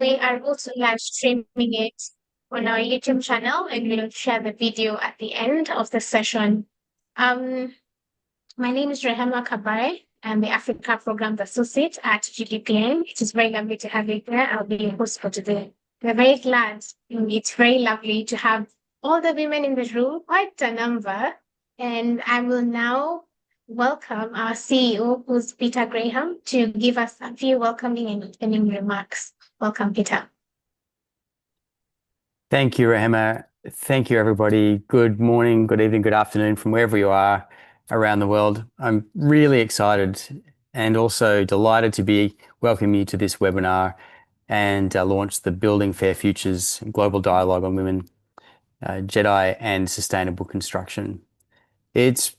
We are also live streaming it on our YouTube channel, and we'll share the video at the end of the session. Um, my name is Rehema Kabare. I'm the Africa Programs Associate at GDPN. It is very lovely to have you here. I'll be your host for today. We're very glad. It's very lovely to have all the women in the room, quite a number. And I will now welcome our CEO, who's Peter Graham, to give us a few welcoming and opening remarks. Welcome, Peter. Thank you, Rahema. Thank you, everybody. Good morning, good evening, good afternoon from wherever you are around the world. I'm really excited and also delighted to be welcoming you to this webinar and launch the Building Fair Futures Global Dialogue on Women, JEDI and Sustainable Construction. It's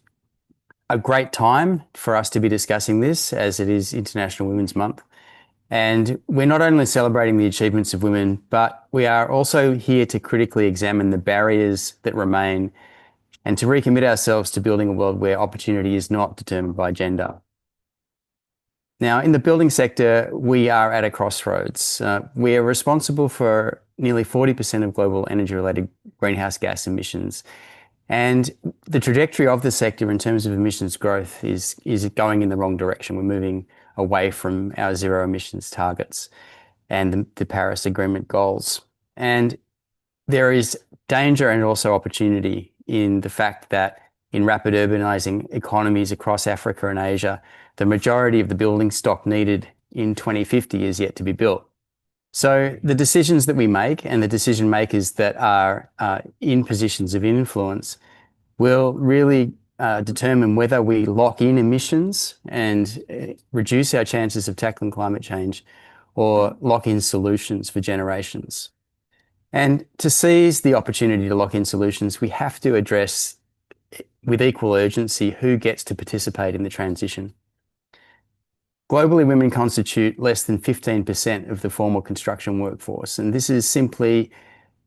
a great time for us to be discussing this as it is International Women's Month. And we're not only celebrating the achievements of women, but we are also here to critically examine the barriers that remain and to recommit ourselves to building a world where opportunity is not determined by gender. Now, in the building sector, we are at a crossroads. We are responsible for nearly 40% of global energy-related greenhouse gas emissions. And the trajectory of the sector in terms of emissions growth is going in the wrong direction. We're moving away from our zero emissions targets and the Paris Agreement goals. And there is danger and also opportunity in the fact that in rapid urbanizing economies across Africa and Asia, the majority of the building stock needed in 2050 is yet to be built. So the decisions that we make and the decision makers that are in positions of influence will really determine whether we lock in emissions and reduce our chances of tackling climate change or lock in solutions for generations. And to seize the opportunity to lock in solutions, we have to address with equal urgency who gets to participate in the transition. Globally, women constitute less than 15% of the formal construction workforce. And this is simply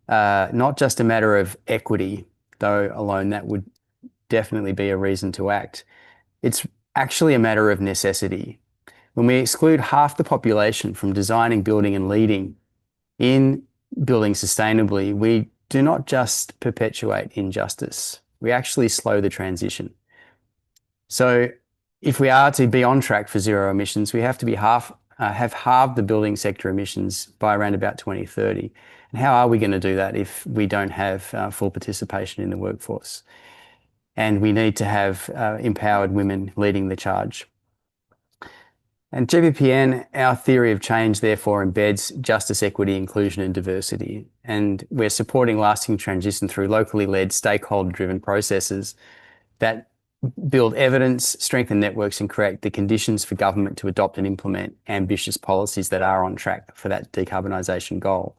not just a matter of equity, though alone that would definitely be a reason to act. It's actually a matter of necessity. When we exclude half the population from designing, building and leading in building sustainably, we do not just perpetuate injustice, we actually slow the transition. So if we are to be on track for zero emissions, we have to be have halved the building sector emissions by around about 2030. And how are we going to do that if we don't have full participation in the workforce? And we need to have empowered women leading the charge. And GBPN, our theory of change, therefore, embeds justice, equity, inclusion and diversity. And we're supporting lasting transition through locally led, stakeholder-driven processes that build evidence, strengthen networks and create the conditions for government to adopt and implement ambitious policies that are on track for that decarbonisation goal.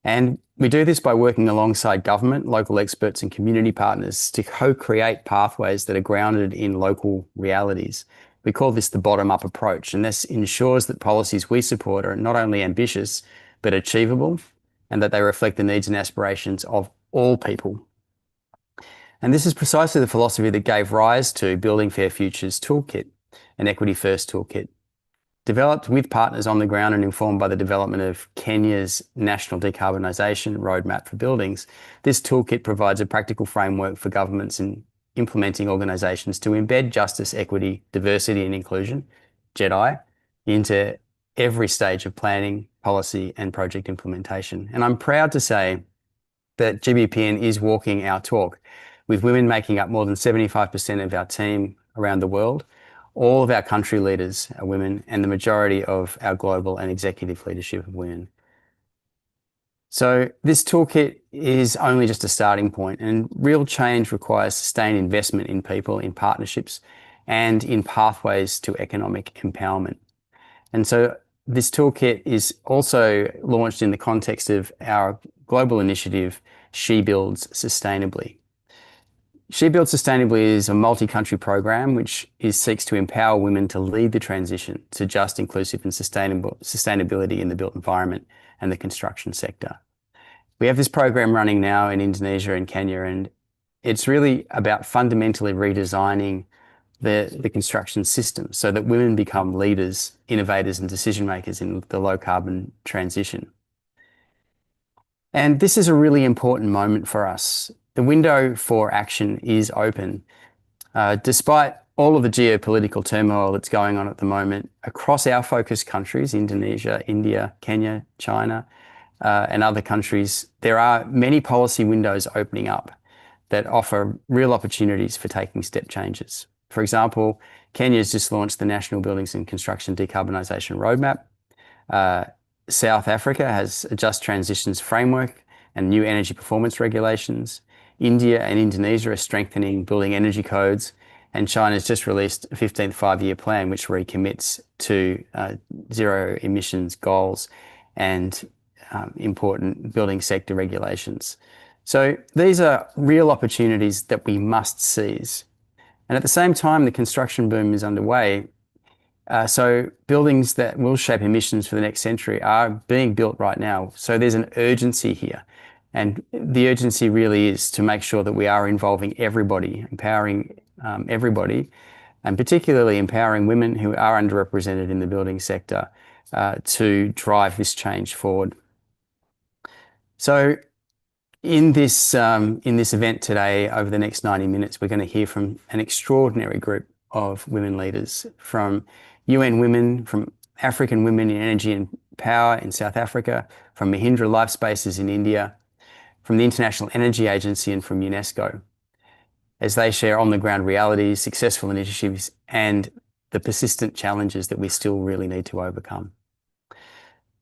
And we do this by working alongside government, local experts and community partners to co-create pathways that are grounded in local realities. We call this the bottom-up approach, and this ensures that policies we support are not only ambitious, but achievable, and that they reflect the needs and aspirations of all people. And this is precisely the philosophy that gave rise to Building Fair Futures Toolkit, an Equity First toolkit. Developed with partners on the ground and informed by the development of Kenya's National Decarbonisation Roadmap for Buildings, this toolkit provides a practical framework for governments in implementing organisations to embed justice, equity, diversity and inclusion, JEDI, into every stage of planning, policy and project implementation. And I'm proud to say that GBPN is walking our talk, with women making up more than 75% of our team around the world. All of our country leaders are women and the majority of our global and executive leadership are women. So this toolkit is only just a starting point, and real change requires sustained investment in people, in partnerships and in pathways to economic empowerment. And so this toolkit is also launched in the context of our global initiative, She Builds Sustainably. She Builds Sustainably is a multi-country program which seeks to empower women to lead the transition to just, inclusive and sustainability in the built environment and the construction sector. We have this program running now in Indonesia and Kenya, and it's really about fundamentally redesigning the construction system so that women become leaders, innovators, and decision makers in the low carbon transition. And this is a really important moment for us. The window for action is open. Despite all of the geopolitical turmoil that's going on at the moment across our focus countries, Indonesia, India, Kenya, China, and other countries, there are many policy windows opening up that offer real opportunities for taking step changes. For example, Kenya has just launched the National Buildings and Construction Decarbonisation Roadmap. South Africa has a Just Transitions Framework and new energy performance regulations. India and Indonesia are strengthening building energy codes, and China's just released a 15th five-year plan which recommits to zero emissions goals and important building sector regulations. So these are real opportunities that we must seize. And at the same time, the construction boom is underway. So buildings that will shape emissions for the next century are being built right now. So there's an urgency here. And the urgency really is to make sure that we are involving everybody, empowering everybody, and particularly empowering women who are underrepresented in the building sector to drive this change forward. So in this event today, over the next 90 minutes, we're going to hear from an extraordinary group of women leaders, from UN Women, from African Women in Energy and Power in South Africa, from Mahindra Life Spaces in India, from the International Energy Agency, and from UNESCO, as they share on-the-ground realities, successful initiatives, and the persistent challenges that we still really need to overcome.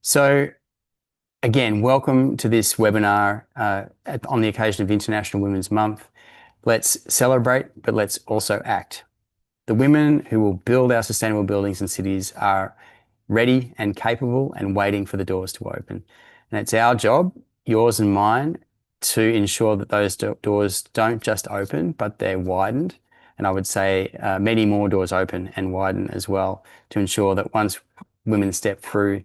So again, welcome to this webinar on the occasion of International Women's Month. Let's celebrate, but let's also act. The women who will build our sustainable buildings and cities are ready and capable and waiting for the doors to open. And it's our job, yours and mine, to ensure that those doors don't just open, but they're widened. And I would say many more doors open and widen as well, to ensure that once women step through,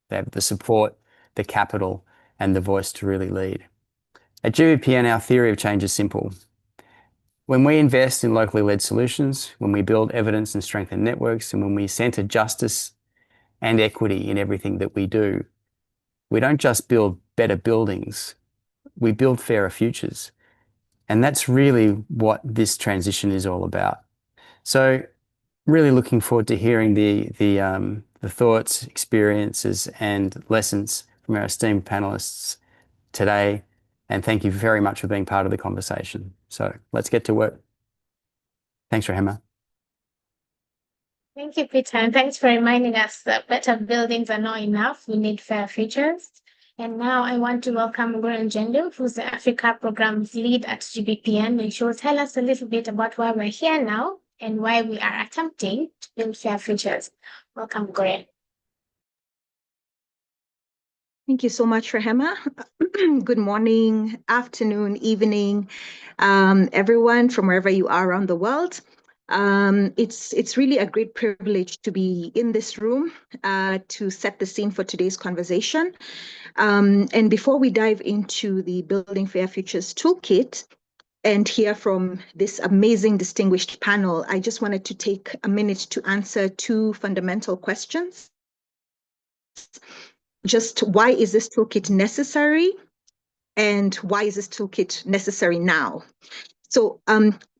they have the support, the capital, and the voice to really lead. At GVPN, our theory of change is simple. When we invest in locally led solutions, when we build evidence and strengthen networks, and when we centre justice and equity in everything that we do, we don't just build better buildings, we build fairer futures. And that's really what this transition is all about. So really looking forward to hearing the thoughts, experiences, and lessons from our esteemed panelists today. And thank you very much for being part of the conversation. So let's get to work. Thanks, Rahema. Thank you, Peter, and thanks for reminding us that better buildings are not enough. We need fair futures. And now I want to welcome Goran Jendo, who's the Africa Programs Lead at GBPN, and she will tell us a little bit about why we're here now and why we are attempting to build fair futures. Welcome, Goran. Thank you so much, Rahema. Good morning, afternoon, evening, everyone from wherever you are around the world. It's really a great privilege to be in this room to set the scene for today's conversation. And before we dive into the Building Fair Futures Toolkit and hear from this amazing, distinguished panel, I just wanted to take a minute to answer two fundamental questions. Just why is this toolkit necessary, and why is this toolkit necessary now? So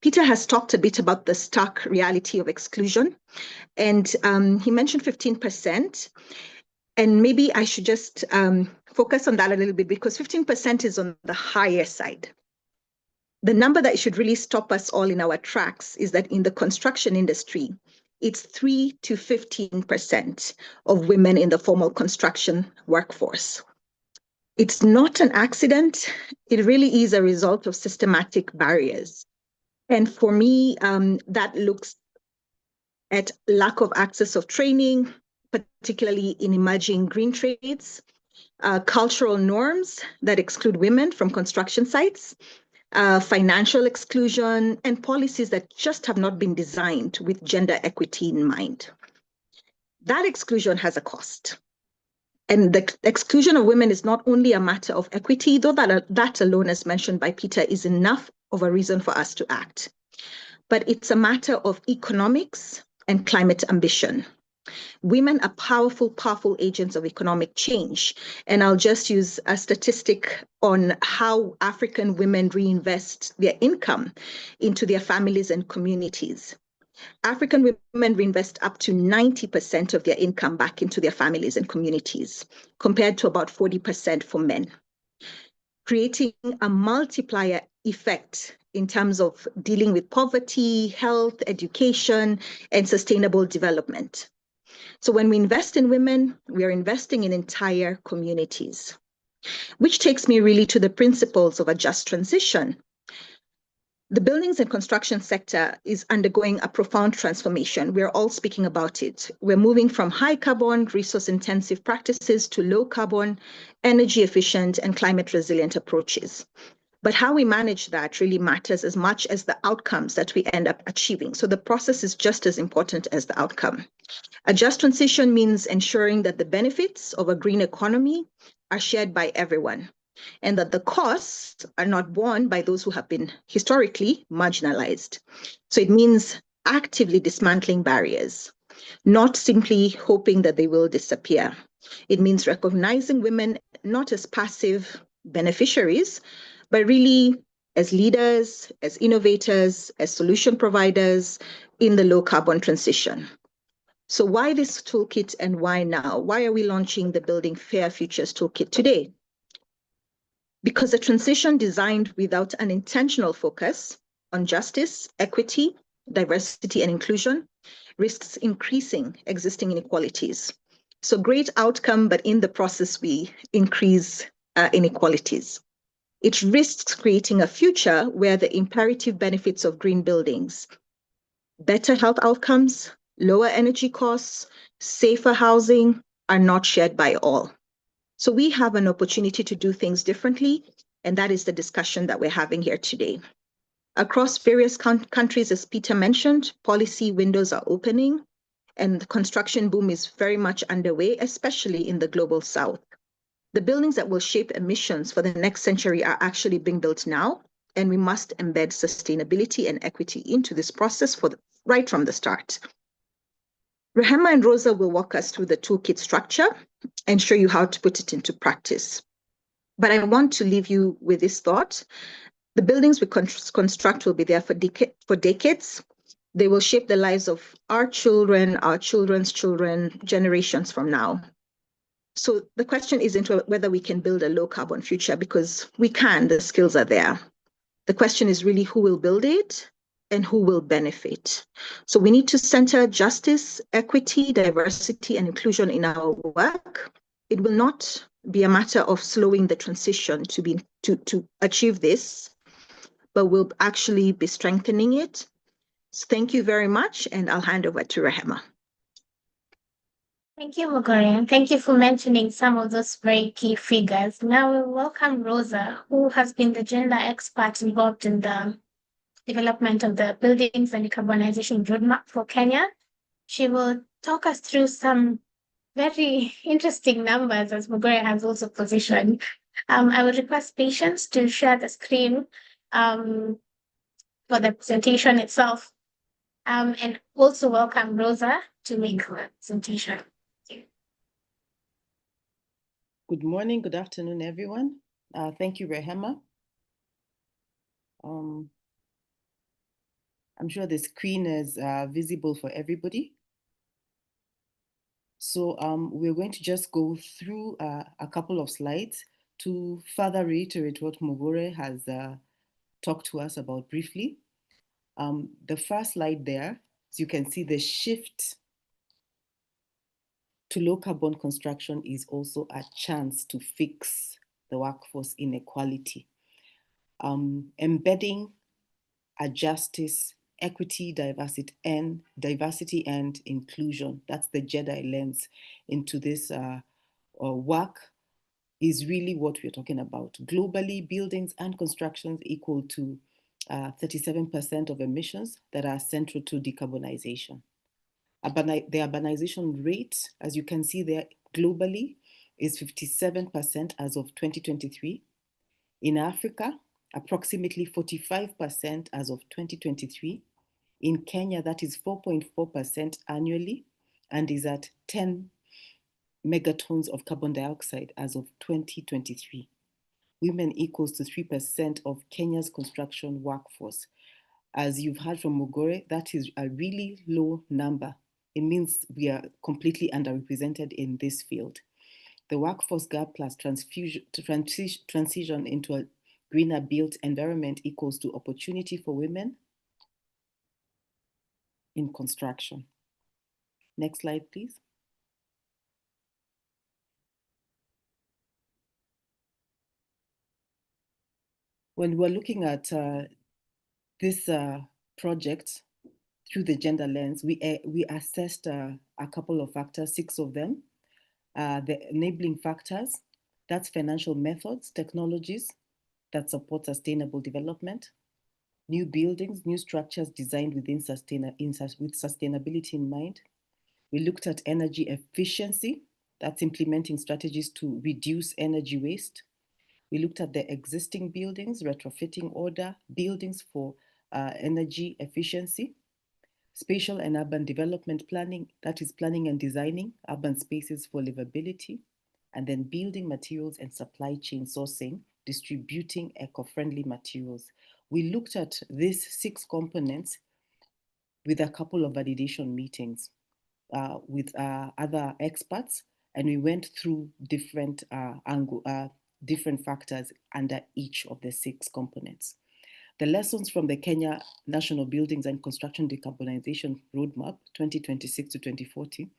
Peter has talked a bit about the stark reality of exclusion, and he mentioned 15%. And maybe I should just focus on that a little bit, because 15% is on the higher side. The number that should really stop us all in our tracks is that in the construction industry, it's 3 to 15% of women in the formal construction workforce. It's not an accident. It really is a result of systematic barriers. And for me, that looks at lack of access of training, particularly in emerging green trades, cultural norms that exclude women from construction sites, financial exclusion, and policies that just have not been designed with gender equity in mind. That exclusion has a cost. And the exclusion of women is not only a matter of equity, though that alone, as mentioned by Peter, is enough of a reason for us to act. but it's a matter of economics and climate ambition. Women are powerful agents of economic change. And I'll just use a statistic on how African women reinvest their income into their families and communities. African women reinvest up to 90% of their income back into their families and communities, compared to about 40% for men, creating a multiplier effect in terms of dealing with poverty, health, education, and sustainable development. So when we invest in women, we are investing in entire communities, which takes me really to the principles of a just transition. The buildings and construction sector is undergoing a profound transformation. We're all speaking about it. We're moving from high carbon, resource intensive practices to low carbon, energy efficient, and climate resilient approaches. But how we manage that really matters as much as the outcomes that we end up achieving. So the process is just as important as the outcome. A just transition means ensuring that the benefits of a green economy are shared by everyone, and that the costs are not borne by those who have been historically marginalized. So it means actively dismantling barriers, not simply hoping that they will disappear. It means recognizing women not as passive beneficiaries, but really as leaders, as innovators, as solution providers in the low carbon transition. So why this toolkit and why now? Why are we launching the Building Fair Futures Toolkit today? Because a transition designed without an intentional focus on justice, equity, diversity, and inclusion risks increasing existing inequalities. So great outcome, but in the process, we increase inequalities. It risks creating a future where the imperative benefits of green buildings, better health outcomes, lower energy costs, safer housing are not shared by all. So we have an opportunity to do things differently, and that is the discussion that we're having here today. Across various countries, as Peter mentioned, policy windows are opening, and the construction boom is very much underway, especially in the global south. The buildings that will shape emissions for the next century are actually being built now, and we must embed sustainability and equity into this process right from the start. Rehema and Rosa will walk us through the toolkit structure and show you how to put it into practice. But I want to leave you with this thought. The buildings we construct will be there for decades. They will shape the lives of our children, our children's children, generations from now. So the question isn't whether we can build a low carbon future, because we can, the skills are there. The question is really who will build it and who will benefit. So we need to center justice, equity, diversity, and inclusion in our work. It will not be a matter of slowing the transition to achieve this, but we'll actually be strengthening it. So thank you very much, and I'll hand over to Rehema. Thank you, Mugore, and thank you for mentioning some of those very key figures. Now we welcome Rosa, who has been the gender expert involved in the development of the Buildings and Decarbonization Roadmap for Kenya. She will talk us through some very interesting numbers, as Mugore has also positioned. I would request patience to share the screen for the presentation itself, and also welcome Rosa to make the presentation. Good morning, good afternoon, everyone. Thank you, Rehema. I'm sure the screen is visible for everybody. So we're going to just go through a couple of slides to further reiterate what Mugore has talked to us about briefly. The first slide there, as you can see, the shift to low carbon construction is also a chance to fix the workforce inequality. Embedding a justice, equity, diversity, and inclusion, that's the JEDI lens into this work, is really what we're talking about. Globally, buildings and constructions equal to 37% of emissions that are central to decarbonization. The urbanization rate, as you can see there, globally is 57% as of 2023. In Africa, approximately 45% as of 2023. In Kenya, that is 4.4% annually and is at 10 megatons of carbon dioxide as of 2023. Women equals to 3% of Kenya's construction workforce. As you've heard from Mugore, that is a really low number. It means we are completely underrepresented in this field. The workforce gap plus transition into a greener built environment equals to opportunity for women in construction. Next slide, please. When we're looking at this project through the gender lens, we assessed a couple of factors, 6 of them. The enabling factors, that's financial methods, technologies that support sustainable development, new buildings, new structures designed with sustainability in mind. We looked at energy efficiency, that's implementing strategies to reduce energy waste. We looked at the existing buildings, retrofitting older buildings for energy efficiency. Spatial and urban development planning, that is planning and designing urban spaces for livability. And then building materials and supply chain sourcing, distributing eco-friendly materials. We looked at these 6 components with a couple of validation meetings with other experts, and we went through different different factors under each of the 6 components. The lessons from the Kenya National Buildings and Construction Decarbonization Roadmap 2026 to 2040,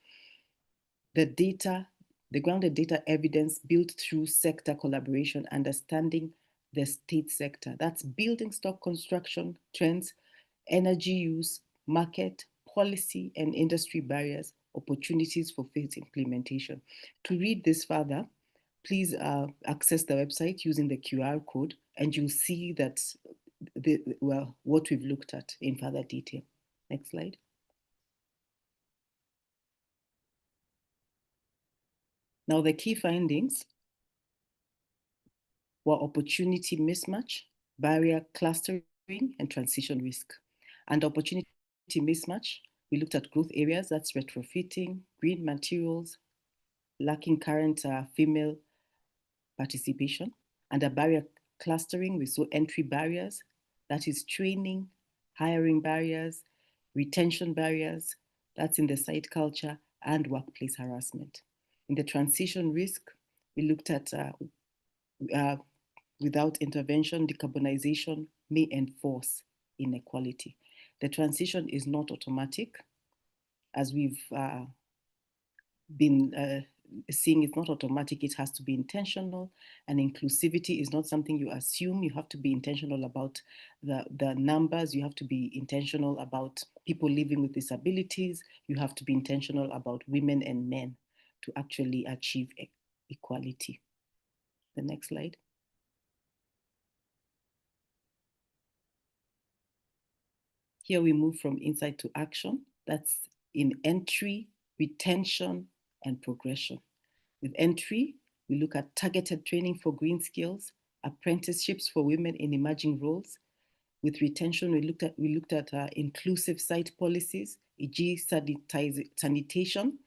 the grounded data evidence built through sector collaboration, understanding the state sector. That's building stock construction trends, energy use, market, policy, and industry barriers, opportunities for phased implementation. To read this further, please access the website using the QR code, and you'll see that what we've looked at in further detail. Next slide. Now, the key findings were opportunity mismatch, barrier clustering, and transition risk. And opportunity mismatch, we looked at growth areas, that's retrofitting, green materials, lacking current female participation. And a barrier clustering, we saw entry barriers, that is training, hiring barriers, retention barriers, that's in the site culture, and workplace harassment. In the transition risk, we looked at without intervention, decarbonization may enforce inequality. The transition is not automatic. As we've been seeing, it's not automatic, it has to be intentional, and inclusivity is not something you assume. You have to be intentional about the numbers, you have to be intentional about people living with disabilities, you have to be intentional about women and men to actually achieve equality. The next slide. Here we move from insight to action. That's in entry, retention, and progression. With entry, we look at targeted training for green skills, apprenticeships for women in emerging roles. With retention, we looked at inclusive site policies, e.g. sanitation,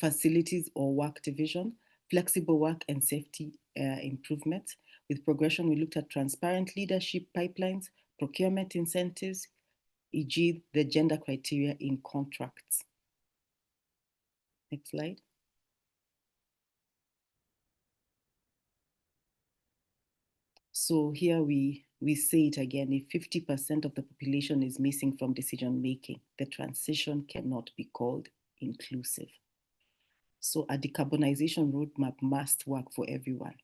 facilities or work division, flexible work and safety improvements. With progression, we looked at transparent leadership pipelines, procurement incentives, e.g. the gender criteria in contracts. Next slide. So here we say it again, if 50% of the population is missing from decision making, the transition cannot be called inclusive. So a decarbonization roadmap must work for everyone.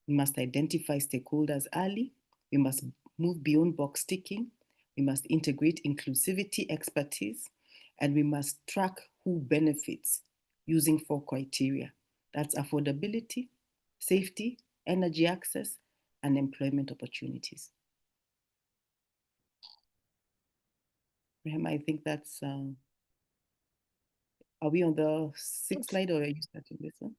We must identify stakeholders early. We must move beyond box ticking. We must integrate inclusivity expertise, and we must track who benefits using 4 criteria. That's affordability, safety, energy access, and employment opportunities. Rehema, I think that's, are we on the 6th slide or are you starting this one?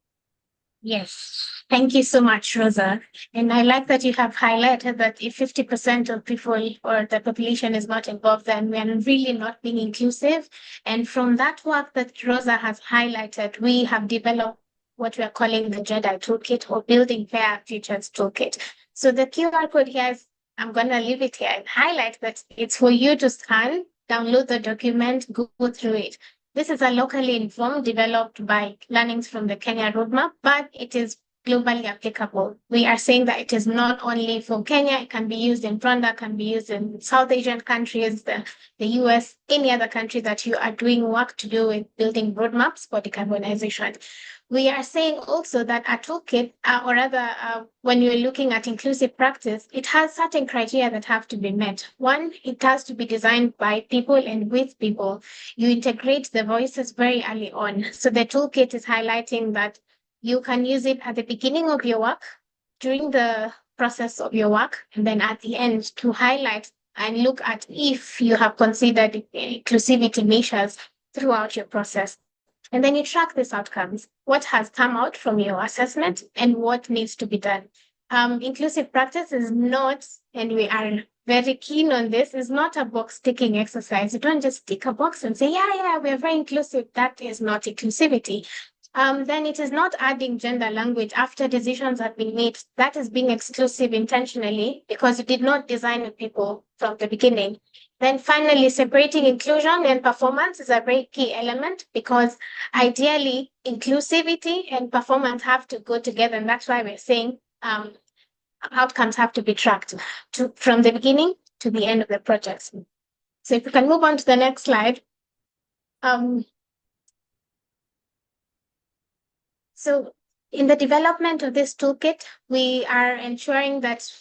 Yes, thank you so much, Rosa. And I like that you have highlighted that if 50% of people or the population is not involved, then we are really not being inclusive. And from that work that Rosa has highlighted, we have developed what we are calling the JEDI Toolkit or Building Fair Futures Toolkit. So the QR code here is, I'm going to leave it here and highlight that it's for you to scan, download the document, go through it. This is a locally informed, developed by learnings from the Kenya roadmap, but it is globally applicable. We are saying that it is not only for Kenya, it can be used in Rwanda, can be used in South Asian countries, the US, any other country that you are doing work to do with building roadmaps for decarbonization. We are saying also that a toolkit, or rather, when you're looking at inclusive practice, it has certain criteria that have to be met. One, it has to be designed by people and with people. You integrate the voices very early on. So the toolkit is highlighting that you can use it at the beginning of your work, during the process of your work, and then at the end to highlight and look at if you have considered inclusivity measures throughout your process. And then you track these outcomes, what has come out from your assessment and what needs to be done. Inclusive practice is not, and we are very keen on this, is not a box ticking exercise. You don't just tick a box and say, yeah, we're very inclusive. That is not inclusivity. Then it is not adding gender language after decisions have been made. That is being exclusive intentionally because you did not design with people from the beginning. Then finally, separating inclusion and performance is a very key element because ideally inclusivity and performance have to go together. And that's why we're saying outcomes have to be tracked from the beginning to the end of the project. So if we can move on to the next slide. So in the development of this toolkit, we are ensuring that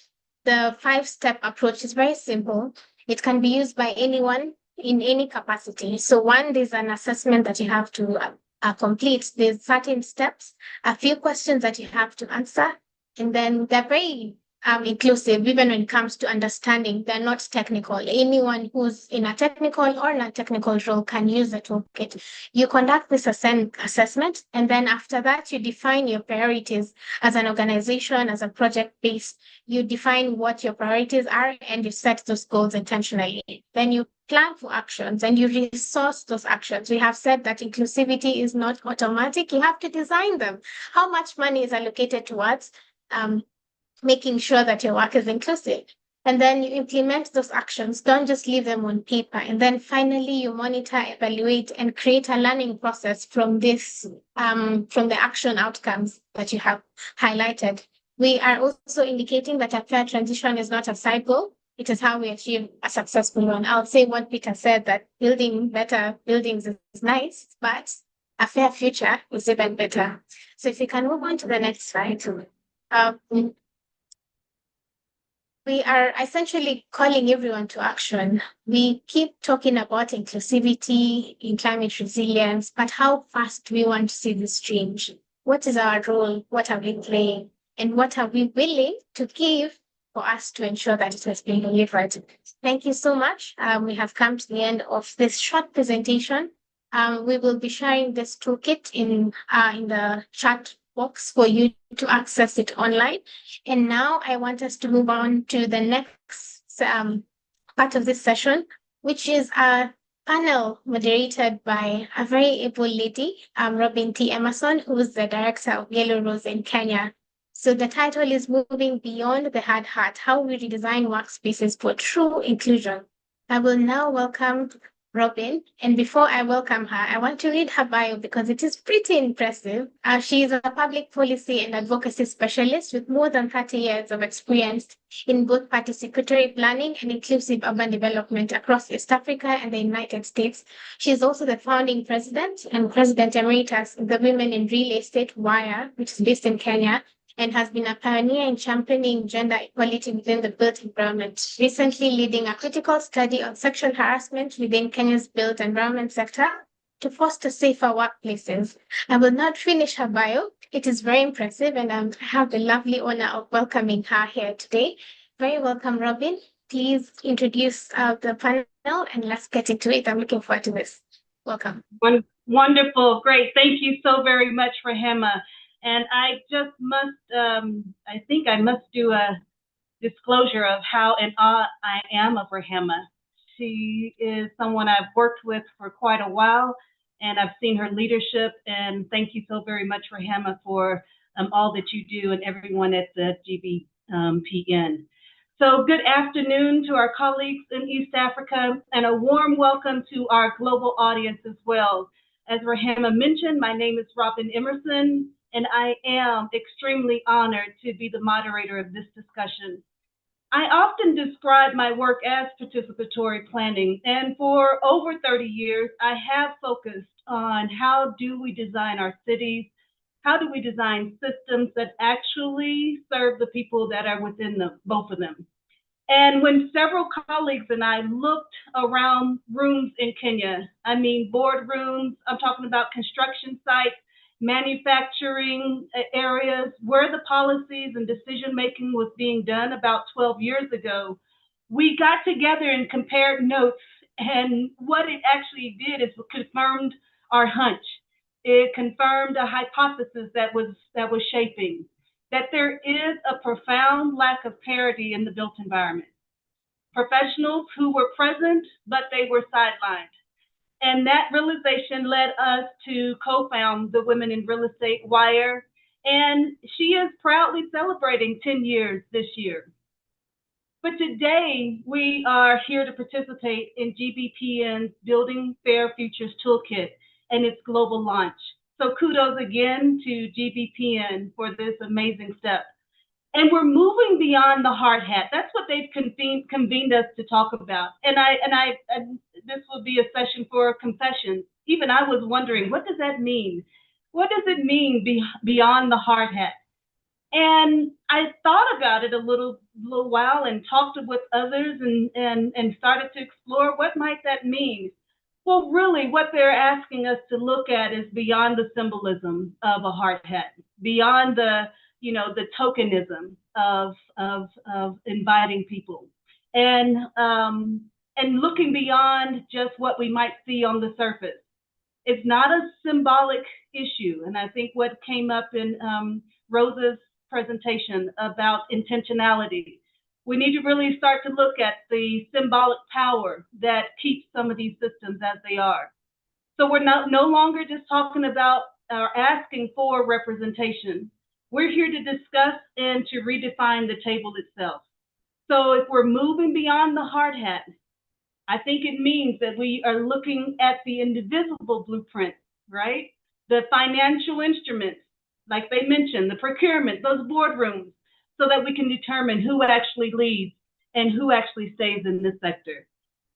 the 5-step approach is very simple. It can be used by anyone in any capacity. So one, there's an assessment that you have to complete. There's certain steps, a few questions that you have to answer, and then they're very inclusive, even when it comes to understanding. They're not technical. Anyone who's in a technical or non-technical role can use the toolkit. You conduct this assessment, and then after that, you define your priorities as an organization, as a project base. You define what your priorities are, and you set those goals intentionally. Then you plan for actions, and you resource those actions. We have said that inclusivity is not automatic. You have to design them. How much money is allocated towards making sure that your work is inclusive. And then you implement those actions. Don't just leave them on paper. And then finally, you monitor, evaluate, and create a learning process from this, from the action outcomes that you have highlighted. We are also indicating that a fair transition is not a cycle. It is how we achieve a successful one. I'll say what Peter said, that building better buildings is nice, but a fair future is even better. So if you can move on to the next slide. We are essentially calling everyone to action. We keep talking about inclusivity in climate resilience, but how fast do we want to see this change? What is our role? What are we playing? And what are we willing to give for us to ensure that it has been delivered? Thank you so much. We have come to the end of this short presentation. We will be sharing this toolkit in the chat box for you to access it online. And now I want us to move on to the next part of this session, which is a panel moderated by a very able lady, Robin T. Emerson, who is the director of Yellow Rose in Kenya. So the title is Moving Beyond the Hard Hat, How We Redesign Workspaces for True Inclusion. I will now welcome Robin, and before I welcome her, I want to read her bio because it is pretty impressive. She is a public policy and advocacy specialist with more than 30 years of experience in both participatory planning and inclusive urban development across East Africa and the United States. She is also the founding president and president emeritus of the Women in Real Estate WIRE, which is based in Kenya, and has been a pioneer in championing gender equality within the built environment, recently leading a critical study on sexual harassment within Kenya's built environment sector to foster safer workplaces. I will not finish her bio. It is very impressive, and I have the lovely honor of welcoming her here today. Very welcome, Robin. Please introduce the panel, and let's get into it. I'm looking forward to this. Welcome. Wonderful. Great. Thank you so very much, Rahema. And I just must, I think I must do a disclosure of how in awe I am of Rehema. She is someone I've worked with for quite a while, and I've seen her leadership. And thank you so very much, Rehema, for all that you do and everyone at the GBPN. So good afternoon to our colleagues in East Africa, and a warm welcome to our global audience as well. As Rehema mentioned, my name is Robin Emerson, and I am extremely honored to be the moderator of this discussion. I often describe my work as participatory planning, and for over 30 years, I have focused on how do we design our cities, how do we design systems that actually serve the people that are within them, both of them. And when several colleagues and I looked around rooms in Kenya, I mean boardrooms, I'm talking about construction sites, manufacturing areas, where the policies and decision-making was being done about 12 years ago, we got together and compared notes, and what it actually did is it confirmed our hunch. It confirmed a hypothesis that was shaping, that there is a profound lack of parity in the built environment. Professionals who were present, but they were sidelined. And that realization led us to co-found the Women in Real Estate Wire, and she is proudly celebrating 10 years this year. But today, we are here to participate in GBPN's Building Fair Futures Toolkit and its global launch. So kudos again to GBPN for this amazing step. And we're moving beyond the hard hat. That's what they've convened us to talk about. And this will be a session for confessions. Even I was wondering, what does that mean? What does it mean beyond the hard hat? And I thought about it a little while and talked with others and started to explore what might that mean. Well, really, what they're asking us to look at is beyond the symbolism of a hard hat, beyond the tokenism of inviting people, and looking beyond just what we might see on the surface. It's not a symbolic issue, and I think what came up in Rosa's presentation about intentionality, we need to really start to look at the symbolic power that keeps some of these systems as they are. So we're no longer just talking about or asking for representation. We're here to discuss and to redefine the table itself. So if we're moving beyond the hard hat, I think it means that we are looking at the indivisible blueprint, right? The financial instruments, like they mentioned, the procurement, those boardrooms, so that we can determine who actually leads and who actually stays in this sector.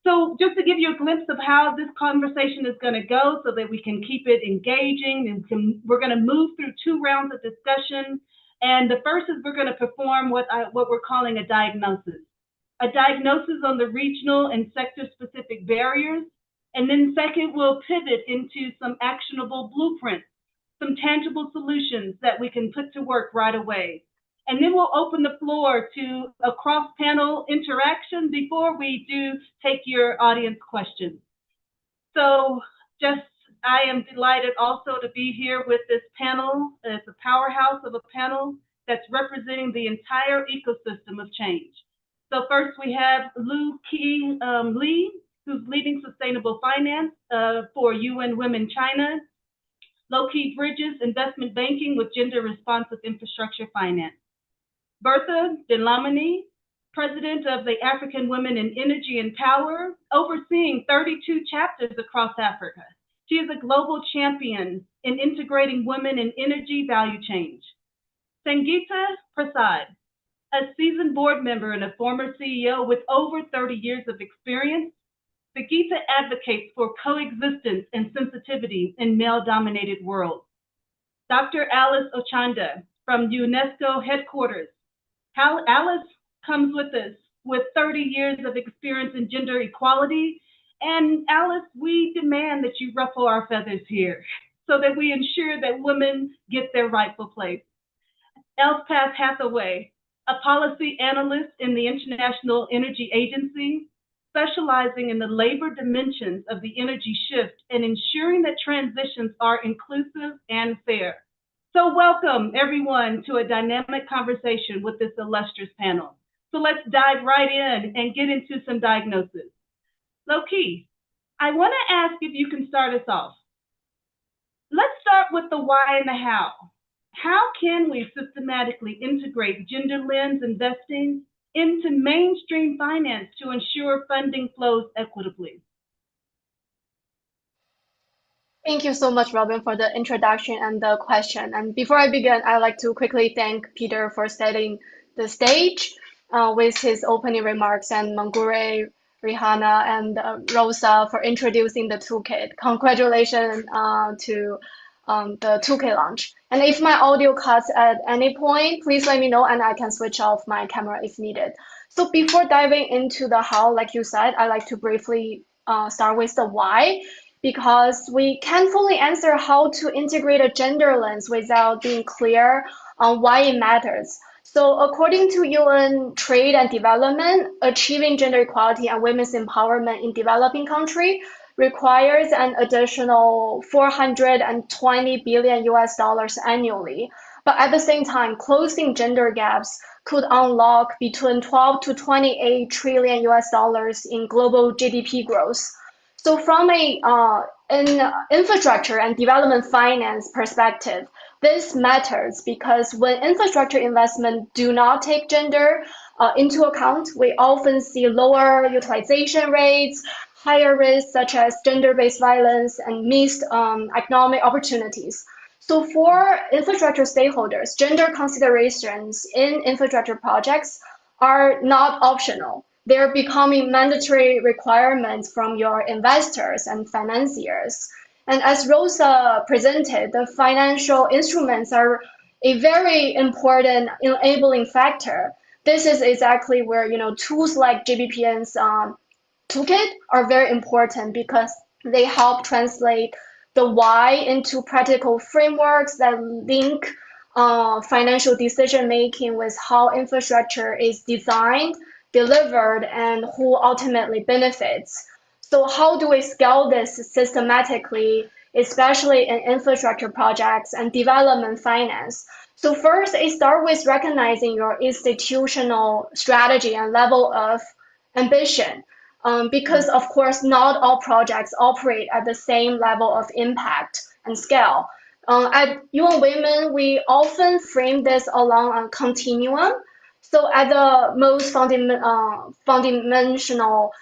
So just to give you a glimpse of how this conversation is going to go so that we can keep it engaging, and we're going to move through 2 rounds of discussion. And the first is we're going to perform what we're calling a diagnosis on the regional and sector-specific barriers. And then second, we'll pivot into some actionable blueprints, some tangible solutions that we can put to work right away. And then we'll open the floor to a cross-panel interaction before we do take your audience questions. So I am delighted also to be here with this panel. It's a powerhouse of a panel that's representing the entire ecosystem of change. So first we have Lu Qi Li, who's leading sustainable finance for UN Women China. Low-Key Bridges Investment Banking with Gender Responsive Infrastructure Finance. Bertha Delamini, President of the African Women in Energy and Power, overseeing 32 chapters across Africa. She is a global champion in integrating women in energy value change. Sangeeta Prasad, a seasoned board member and a former CEO with over 30 years of experience. Sangeeta advocates for coexistence and sensitivity in male-dominated worlds. Dr. Alice Ochanda from UNESCO headquarters. Alice comes with us with 30 years of experience in gender equality. And Alice, we demand that you ruffle our feathers here so that we ensure that women get their rightful place. Elspeth Hathaway, a policy analyst in the International Energy Agency, specializing in the labor dimensions of the energy shift and ensuring that transitions are inclusive and fair. So welcome everyone to a dynamic conversation with this illustrious panel. So let's dive right in and get into some diagnosis. Low-key, I want to ask if you can start us off. Let's start with the why and the how. How can we systematically integrate gender lens investing into mainstream finance to ensure funding flows equitably? Thank you so much, Robin, for the introduction and the question. And before I begin, I'd like to quickly thank Peter for setting the stage with his opening remarks, and Mangure, Rihanna, and Rosa for introducing the toolkit. Congratulations to the toolkit launch. And if my audio cuts at any point, please let me know and I can switch off my camera if needed. So before diving into the how, like you said, I'd like to briefly start with the why, because we can't fully answer how to integrate a gender lens without being clear on why it matters. So according to UN Trade and Development, achieving gender equality and women's empowerment in developing countries requires an additional 420 billion US dollars annually. But at the same time, closing gender gaps could unlock between 12 to 28 trillion US dollars in global GDP growth. So from an infrastructure and development finance perspective, this matters because when infrastructure investment do not take gender into account, we often see lower utilization rates, higher risks such as gender-based violence, and missed economic opportunities. So for infrastructure stakeholders, gender considerations in infrastructure projects are not optional. They're becoming mandatory requirements from your investors and financiers. And as Rosa presented, the financial instruments are a very important enabling factor. This is exactly where tools like JBPN's toolkit are very important because they help translate the why into practical frameworks that link financial decision making with how infrastructure is designed, delivered, and who ultimately benefits. So how do we scale this systematically, especially in infrastructure projects and development finance? So first, it starts with recognizing your institutional strategy and level of ambition. Because of course, not all projects operate at the same level of impact and scale. At UN Women, we often frame this along a continuum. So at the most fundamental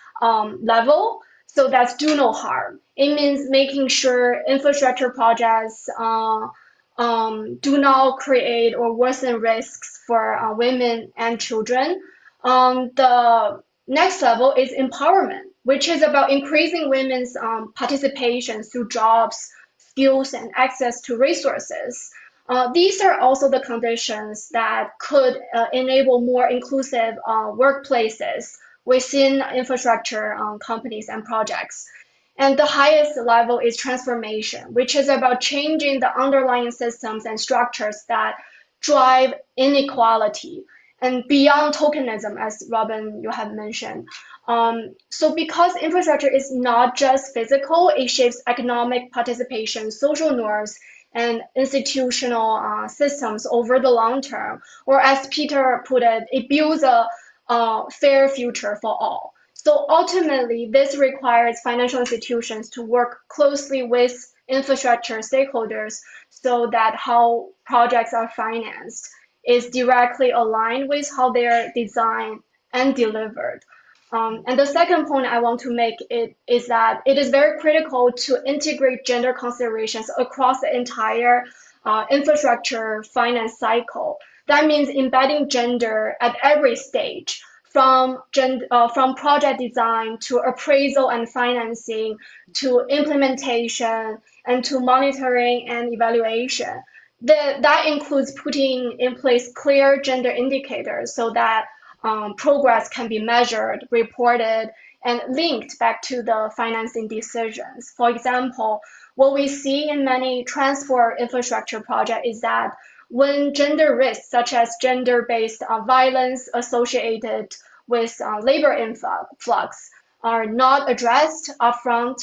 level, so that's do no harm. It means making sure infrastructure projects do not create or worsen risks for women and children. The next level is empowerment, which is about increasing women's participation through jobs, skills, and access to resources. These are also the conditions that could enable more inclusive workplaces within infrastructure companies and projects. And the highest level is transformation, which is about changing the underlying systems and structures that drive inequality and beyond tokenism, as Robin, you have mentioned. So because infrastructure is not just physical, it shapes economic participation, social norms, and institutional systems over the long term. Or as Peter put it, it builds a fair future for all. So ultimately, this requires financial institutions to work closely with infrastructure stakeholders so that how projects are financed is directly aligned with how they are designed and delivered. And the second point I want to make is that it is very critical to integrate gender considerations across the entire infrastructure finance cycle. That means embedding gender at every stage, from project design to appraisal and financing to implementation and to monitoring and evaluation. That includes putting in place clear gender indicators so that progress can be measured, reported, and linked back to the financing decisions. For example, what we see in many transport infrastructure projects is that when gender risks, such as gender-based violence associated with labor influx, are not addressed upfront,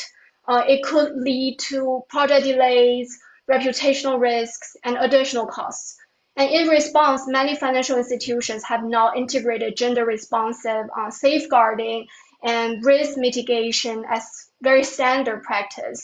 it could lead to project delays, reputational risks, and additional costs. And in response, many financial institutions have now integrated gender-responsive safeguarding and risk mitigation as very standard practice.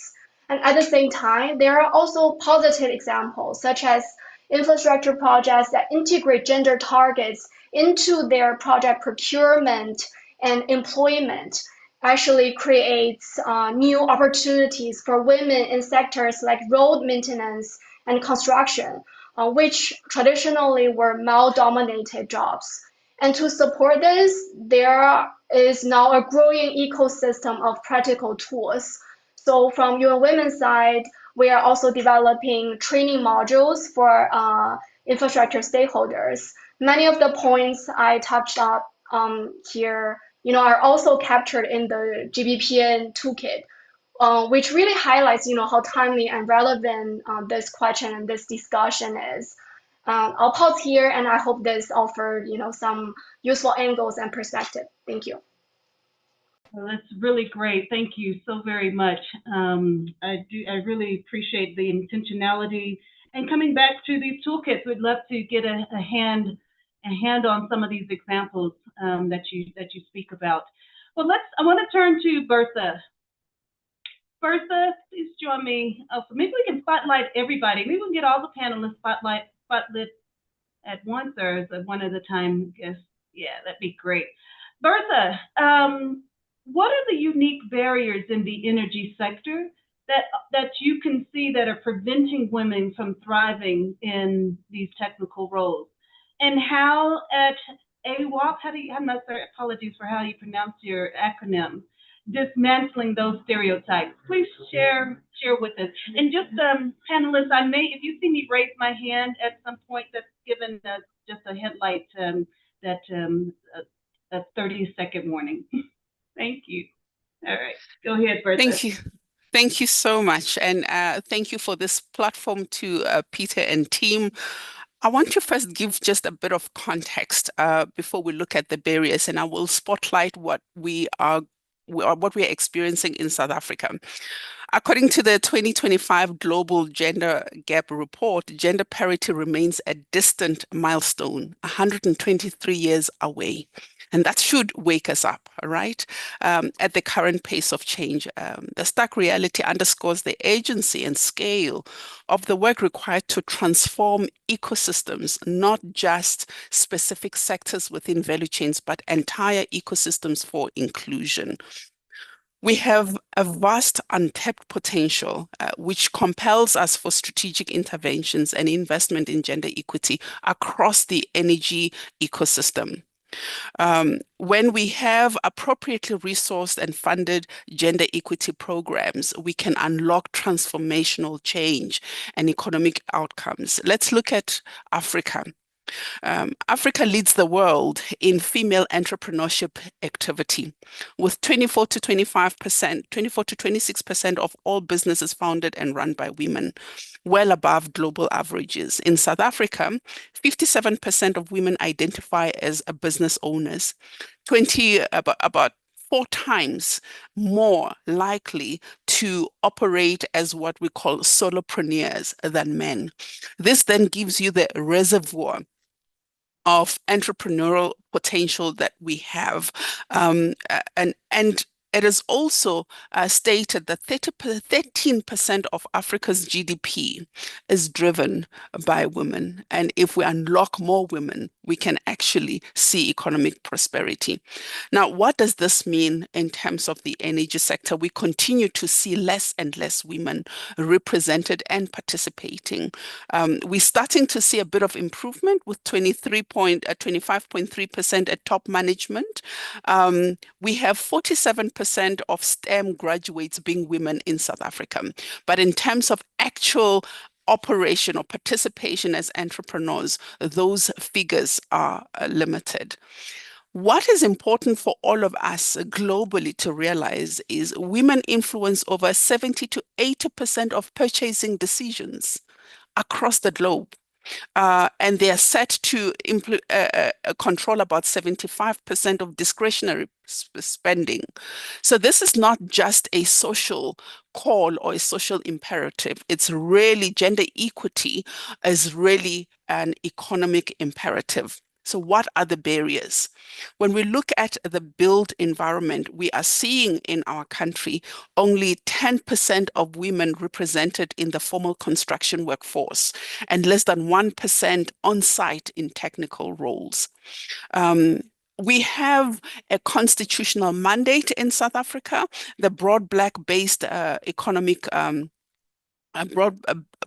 And at the same time, there are also positive examples, such as infrastructure projects that integrate gender targets into their project procurement and employment, actually creates new opportunities for women in sectors like road maintenance and construction, which traditionally were male-dominated jobs. And to support this, there is now a growing ecosystem of practical tools. So from UN Women's side, we are also developing training modules for infrastructure stakeholders. Many of the points I touched up here, are also captured in the GBPN toolkit, which really highlights, how timely and relevant this question and this discussion is. I'll pause here, and I hope this offered, some useful angles and perspective. Thank you. Well, that's really great. Thank you so very much. I really appreciate the intentionality. And coming back to these toolkits, we'd love to get a hand on some of these examples that you speak about. Well, I want to turn to Bertha. Bertha, please join me. Maybe we can spotlight everybody. Maybe we can get all the panelists spotlit at once, or one at a time. I guess, yeah, that'd be great. Bertha, what are the unique barriers in the energy sector that you can see that are preventing women from thriving in these technical roles? And how at AWOP, apologies for how you pronounce your acronym, dismantling those stereotypes. Please share with us. And just panelists, if you see me raise my hand at some point, that's given just a headlight a 30-second warning. Thank you. All right, go ahead, Bertha. Thank you. Thank you so much. And thank you for this platform to Peter and team. I want to first give just a bit of context before we look at the barriers, and I will spotlight what we are experiencing in South Africa. According to the 2025 Global Gender Gap Report, gender parity remains a distant milestone, 123 years away. And that should wake us up, right? At the current pace of change. The stark reality underscores the agency and scale of the work required to transform ecosystems, not just specific sectors within value chains, but entire ecosystems for inclusion. We have a vast untapped potential, which compels us for strategic interventions and investment in gender equity across the energy ecosystem. When we have appropriately resourced and funded gender equity programs, we can unlock transformational change and economic outcomes. Let's look at Africa. Africa leads the world in female entrepreneurship activity, with 24 to 26% of all businesses founded and run by women, well above global averages. In South Africa, 57% of women identify as business owners, about 4 times more likely to operate as what we call solopreneurs than men. This then gives you the reservoir of entrepreneurial potential that we have. And it is also stated that 13% of Africa's GDP is driven by women. And if we unlock more women, we can actually see economic prosperity. Now, what does this mean in terms of the energy sector? We continue to see less and less women represented and participating. We're starting to see a bit of improvement with 25.3% at top management. We have 47% of STEM graduates being women in South Africa. But in terms of actual operation or participation as entrepreneurs, those figures are limited. What is important for all of us globally to realize is women influence over 70 to 80% of purchasing decisions across the globe. and they are set to control about 75% of discretionary spending. So this is not just a social call or a social imperative. It's really gender equity is really an economic imperative. So what are the barriers? When we look at the built environment, we are seeing in our country only 10% of women represented in the formal construction workforce and less than 1% on site in technical roles. We have a constitutional mandate in South Africa, the Broad Black-Based Economic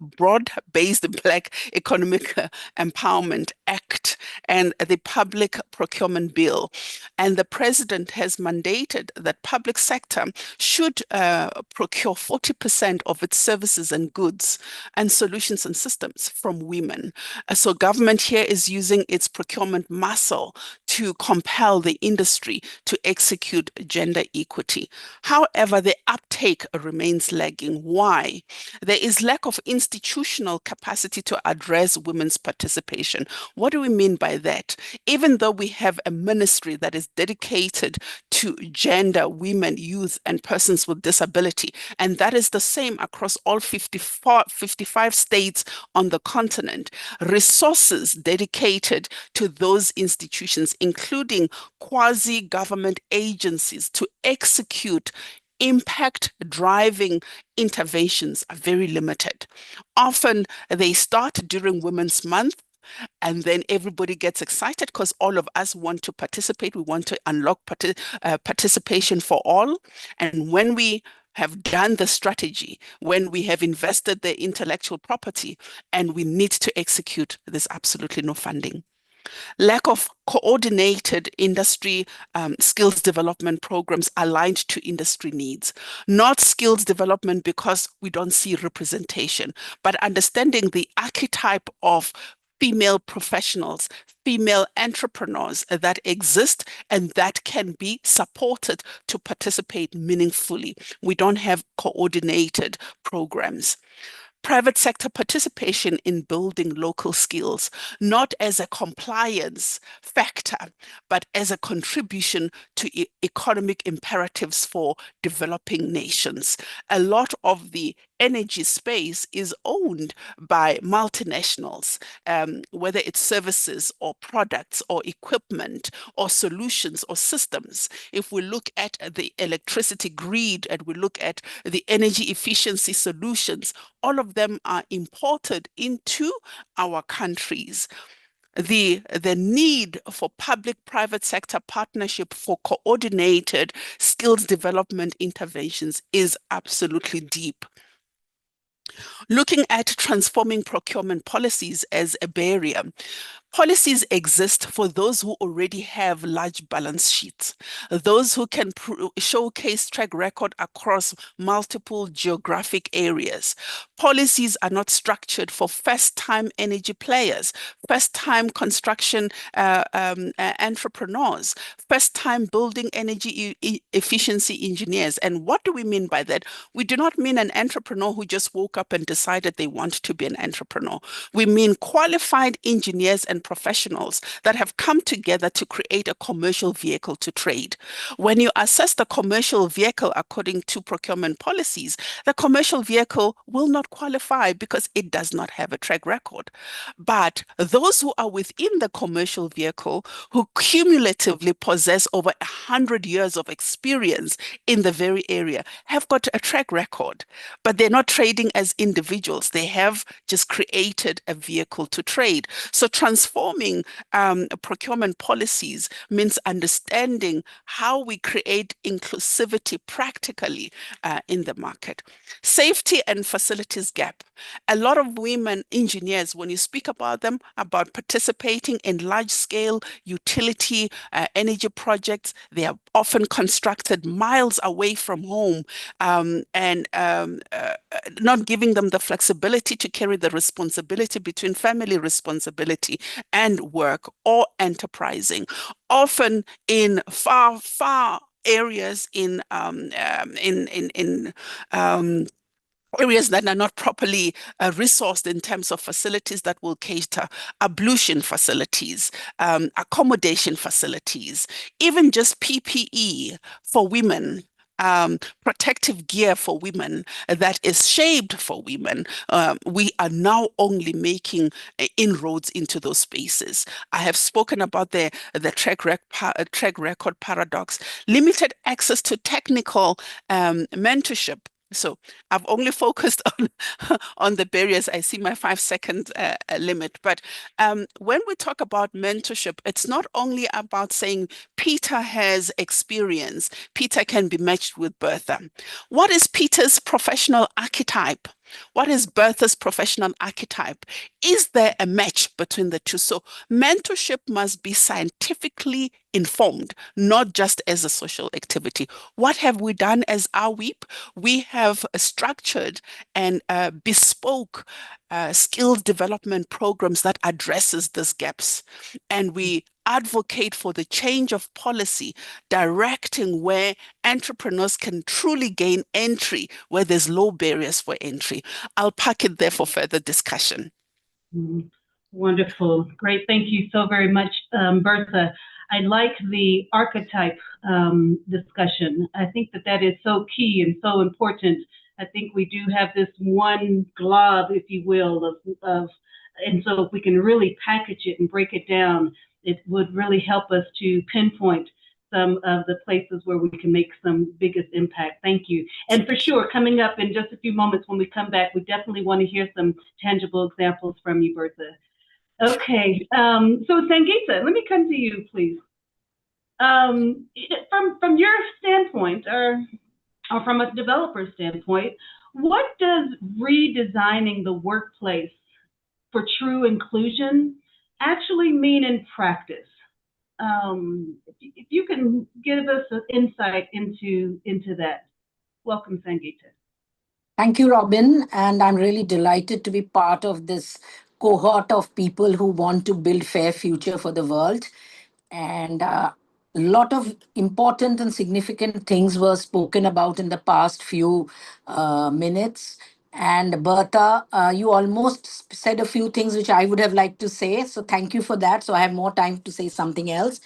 Broad-Based Black Economic Empowerment Act and the Public Procurement Bill. And the president has mandated that public sector should procure 40% of its services and goods and solutions and systems from women. So government here is using its procurement muscle to compel the industry to execute gender equity. However, the uptake remains lagging. Why? There is lack of institutional capacity to address women's participation. What do we mean by that? Even though we have a ministry that is dedicated to gender, women, youth, and persons with disability, and that is the same across all 55 states on the continent, resources dedicated to those institutions, including quasi-government agencies to execute impact driving interventions are very limited. Often they start during Women's Month, and then everybody gets excited because all of us want to participate. We want to unlock participation for all. And when we have done the strategy, when we have invested the intellectual property and we need to execute, there's absolutely no funding. Lack of coordinated industry skills development programs aligned to industry needs. Not skills development because we don't see representation, but understanding the archetype of female professionals, female entrepreneurs that exist and that can be supported to participate meaningfully. We don't have coordinated programs. Private sector participation in building local skills, not as a compliance factor, but as a contribution to economic imperatives for developing nations. A lot of the energy space is owned by multinationals, whether it's services or products or equipment or solutions or systems. If we look at the electricity grid and we look at the energy efficiency solutions, all of them are imported into our countries. The need for public-private sector partnership for coordinated skills development interventions is absolutely deep. Looking at transforming procurement policies as a barrier. Policies exist for those who already have large balance sheets, those who can showcase track record across multiple geographic areas. Policies are not structured for first-time energy players, first-time construction entrepreneurs, first-time building energy efficiency engineers. And what do we mean by that? We do not mean an entrepreneur who just woke up and decided they want to be an entrepreneur. We mean qualified engineers and professionals that have come together to create a commercial vehicle to trade. When you assess the commercial vehicle according to procurement policies, the commercial vehicle will not qualify because it does not have a track record. But those who are within the commercial vehicle, who cumulatively possess over 100 years of experience in the very area, have got a track record, but they're not trading as individuals. They have just created a vehicle to trade. So transforming procurement policies means understanding how we create inclusivity practically in the market. Safety and facilities gap. A lot of women engineers, when you speak about them, about participating in large-scale utility energy projects, they are often constructed miles away from home and not giving them the flexibility to carry the responsibility between family responsibility and work or enterprising, often in far areas in areas that are not properly resourced in terms of facilities that will cater, ablution facilities, accommodation facilities, even just PPE for women. Protective gear for women that is shaped for women. We are now only making inroads into those spaces. I have spoken about the track record paradox, limited access to technical mentorship. So I've only focused on on the barriers. I see my 5 second limit. But when we talk about mentorship, it's not only about saying Peter has experience. Peter can be matched with Bertha. What is Peter's professional archetype? What is Bertha's professional archetype? Is there a match between the two? So mentorship must be scientifically informed, not just as a social activity. What have we done as our WEEP? We have structured and bespoke skills development programs that addresses these gaps. And we advocate for the change of policy, directing where entrepreneurs can truly gain entry, where there's low barriers for entry. I'll park it there for further discussion. Wonderful. Great. Thank you so very much, Bertha. I like the archetype discussion. I think that that is so key and so important. I think we do have this one glob, if you will, and so if we can really package it and break it down, it would really help us to pinpoint some of the places where we can make some biggest impact. Thank you. And for sure, coming up in just a few moments when we come back, we definitely want to hear some tangible examples from you, Bertha. Okay, so Sangeeta, let me come to you, please. From your standpoint, or from a developer standpoint, what does redesigning the workplace for true inclusion actually mean in practice? If you can give us an insight into that. Welcome, Sangeeta. Thank you, Robin. And I'm really delighted to be part of this cohort of people who want to build fair future for the world. And a lot of important and significant things were spoken about in the past few minutes. And Bertha, you almost said a few things which I would have liked to say. So thank you for that. So I have more time to say something else.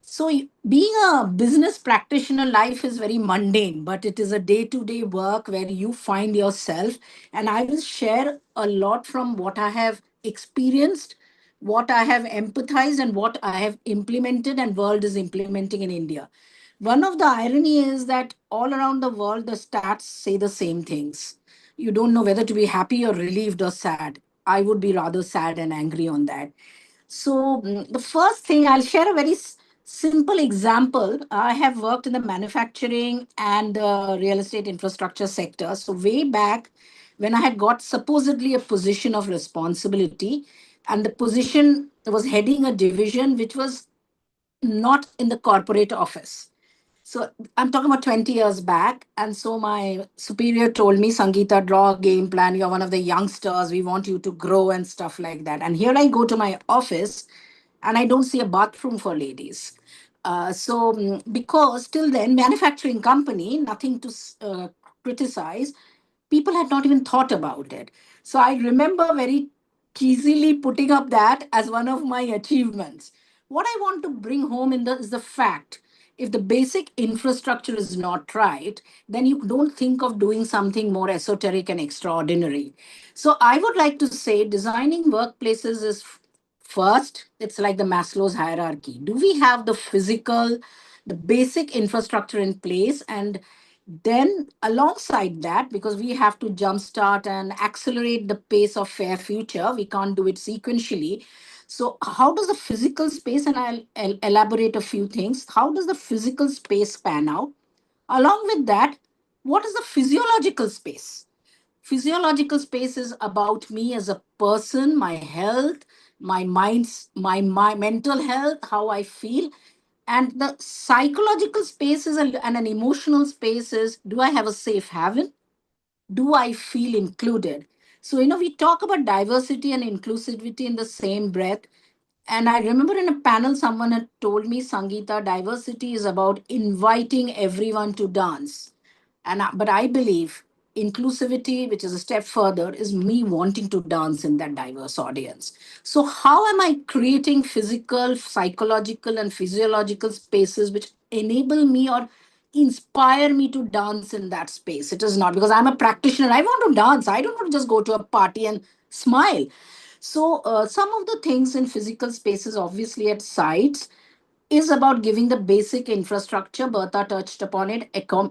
So, being a business practitioner, life is very mundane, but it is a day to day work where you find yourself. And I will share a lot from what I have experienced, what I have empathized, and what I have implemented, and world is implementing in India. One of the irony is that all around the world, the stats say the same things. You don't know whether to be happy or relieved or sad. I would be rather sad and angry on that. So, the first thing I'll share a very simple example. I have worked in the manufacturing and the real estate infrastructure sector. So, way back when I had got supposedly a position of responsibility, and the position was heading a division which was not in the corporate office. So I'm talking about 20 years back. And so my superior told me, Sangeeta, draw a game plan. You're one of the youngsters. We want you to grow and stuff like that. And here I go to my office and I don't see a bathroom for ladies. Because till then, manufacturing company, nothing to criticize, people had not even thought about it. So I remember very cheesily putting up that as one of my achievements. What I want to bring home is the fact, if the basic infrastructure is not right, then you don't think of doing something more esoteric and extraordinary. So I would like to say designing workplaces is first, it's like the Maslow's hierarchy. Do we have the physical, the basic infrastructure in place? And then, alongside that, because we have to jumpstart and accelerate the pace of fair future, we can't do it sequentially. So, how does the physical space, and I'll elaborate a few things, how does the physical space pan out? Along with that, what is the physiological space? Physiological space is about me as a person, my health, my mind's, my mental health, how I feel. And the psychological space is and an emotional space is, do I have a safe haven? Do I feel included? So, we talk about diversity and inclusivity in the same breath. And I remember in a panel, someone had told me, Sangeeta, diversity is about inviting everyone to dance. But I believe inclusivity, which is a step further, is me wanting to dance in that diverse audience. So, how am I creating physical, psychological, and physiological spaces which enable me or inspire me to dance in that space? It is not because I'm a practitioner, I want to dance. I don't want to just go to a party and smile. So, some of the things in physical spaces, obviously at sites, is about giving the basic infrastructure. Bertha touched upon it: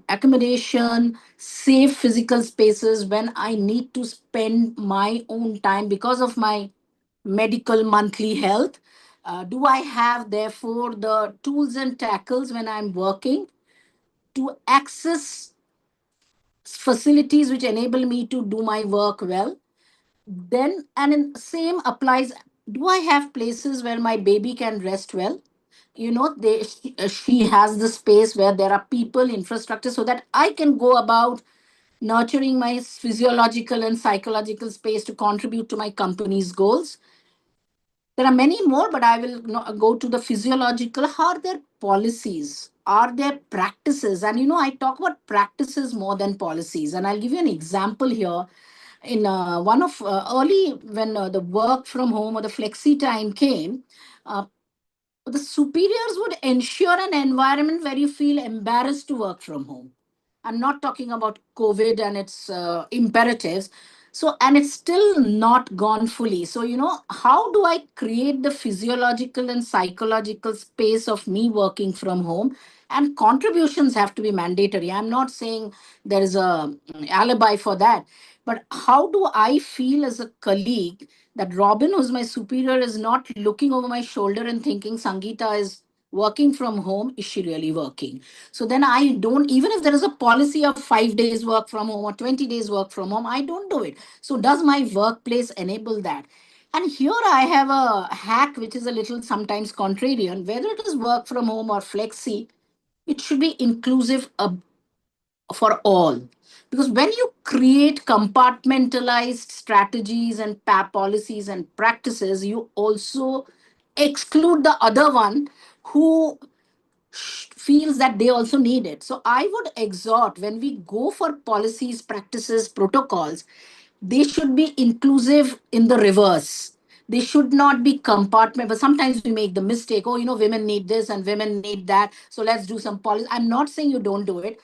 accommodation, safe physical spaces when I need to spend my own time because of my medical monthly health. Do I have, therefore, the tools and tackles when I'm working to access facilities which enable me to do my work well? Then, and in same applies, do I have places where my baby can rest well? She has the space where there are people, infrastructure, so that I can go about nurturing my physiological and psychological space to contribute to my company's goals. There are many more, but I will not go to the physiological. How are there policies? Are there practices? And I talk about practices more than policies. And I'll give you an example here. In one of early, when the work from home or the flexi time came, uh, the superiors would ensure an environment where you feel embarrassed to work from home. I'm not talking about COVID and its imperatives. So, and it's still not gone fully. So, how do I create the physiological and psychological space of me working from home? And contributions have to be mandatory. I'm not saying there is a alibi for that. But how do I feel as a colleague that Robin, who's my superior, is not looking over my shoulder and thinking Sangeeta is working from home? Is she really working? So then I don't, even if there is a policy of 5 days work from home or 20 days work from home, I don't do it. So does my workplace enable that? And here I have a hack which is a little sometimes contrarian. Whether it is work from home or flexi, it should be inclusive for all. Because when you create compartmentalized strategies and policies and practices, you also exclude the other one who feels that they also need it. So I would exhort, when we go for policies, practices, protocols, they should be inclusive in the reverse. They should not be compartment. But sometimes we make the mistake, oh, women need this and women need that, so let's do some policy. I'm not saying you don't do it,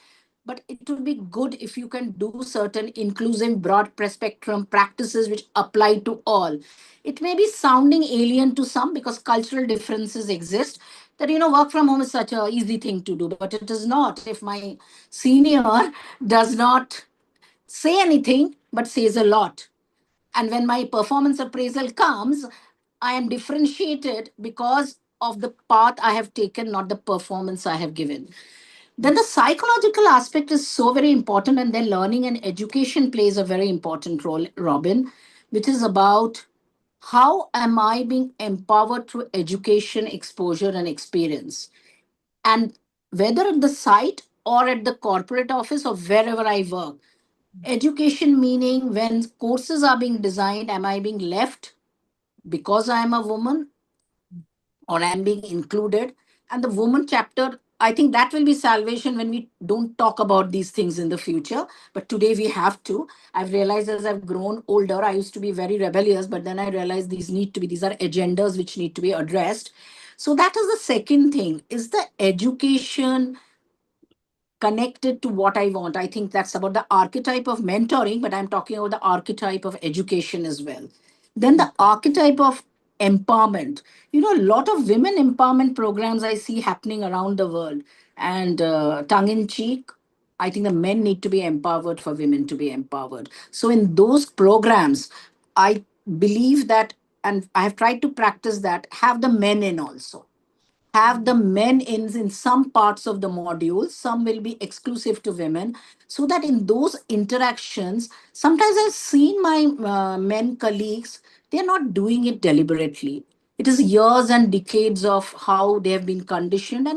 but it would be good if you can do certain inclusive, broad spectrum practices which apply to all. It may be sounding alien to some because cultural differences exist. That work from home is such a easy thing to do, but it is not. If my senior does not say anything but says a lot, and when my performance appraisal comes, I am differentiated because of the path I have taken, not the performance I have given. Then the psychological aspect is so very important, and then learning and education plays a very important role, Robin, which is about how am I being empowered through education, exposure, and experience. And whether at the site or at the corporate office or wherever I work, education meaning when courses are being designed, am I being left because I am a woman or I'm being included? And the woman chapter, I think that will be salvation when we don't talk about these things in the future. But today we have to. I've realized as I've grown older, I used to be very rebellious, but then I realized these are agendas which need to be addressed. So that is the second thing, is the education connected to what I want. I think that's about the archetype of mentoring, but I'm talking about the archetype of education as well. Then the archetype of empowerment. A lot of women empowerment programs I see happening around the world. And tongue in cheek, I think the men need to be empowered for women to be empowered. So in those programs, I believe that, and I have tried to practice that, have the men in also, have the men in some parts of the module. Some will be exclusive to women, so that in those interactions, sometimes I've seen my men colleagues, they're not doing it deliberately. It is years and decades of how they have been conditioned.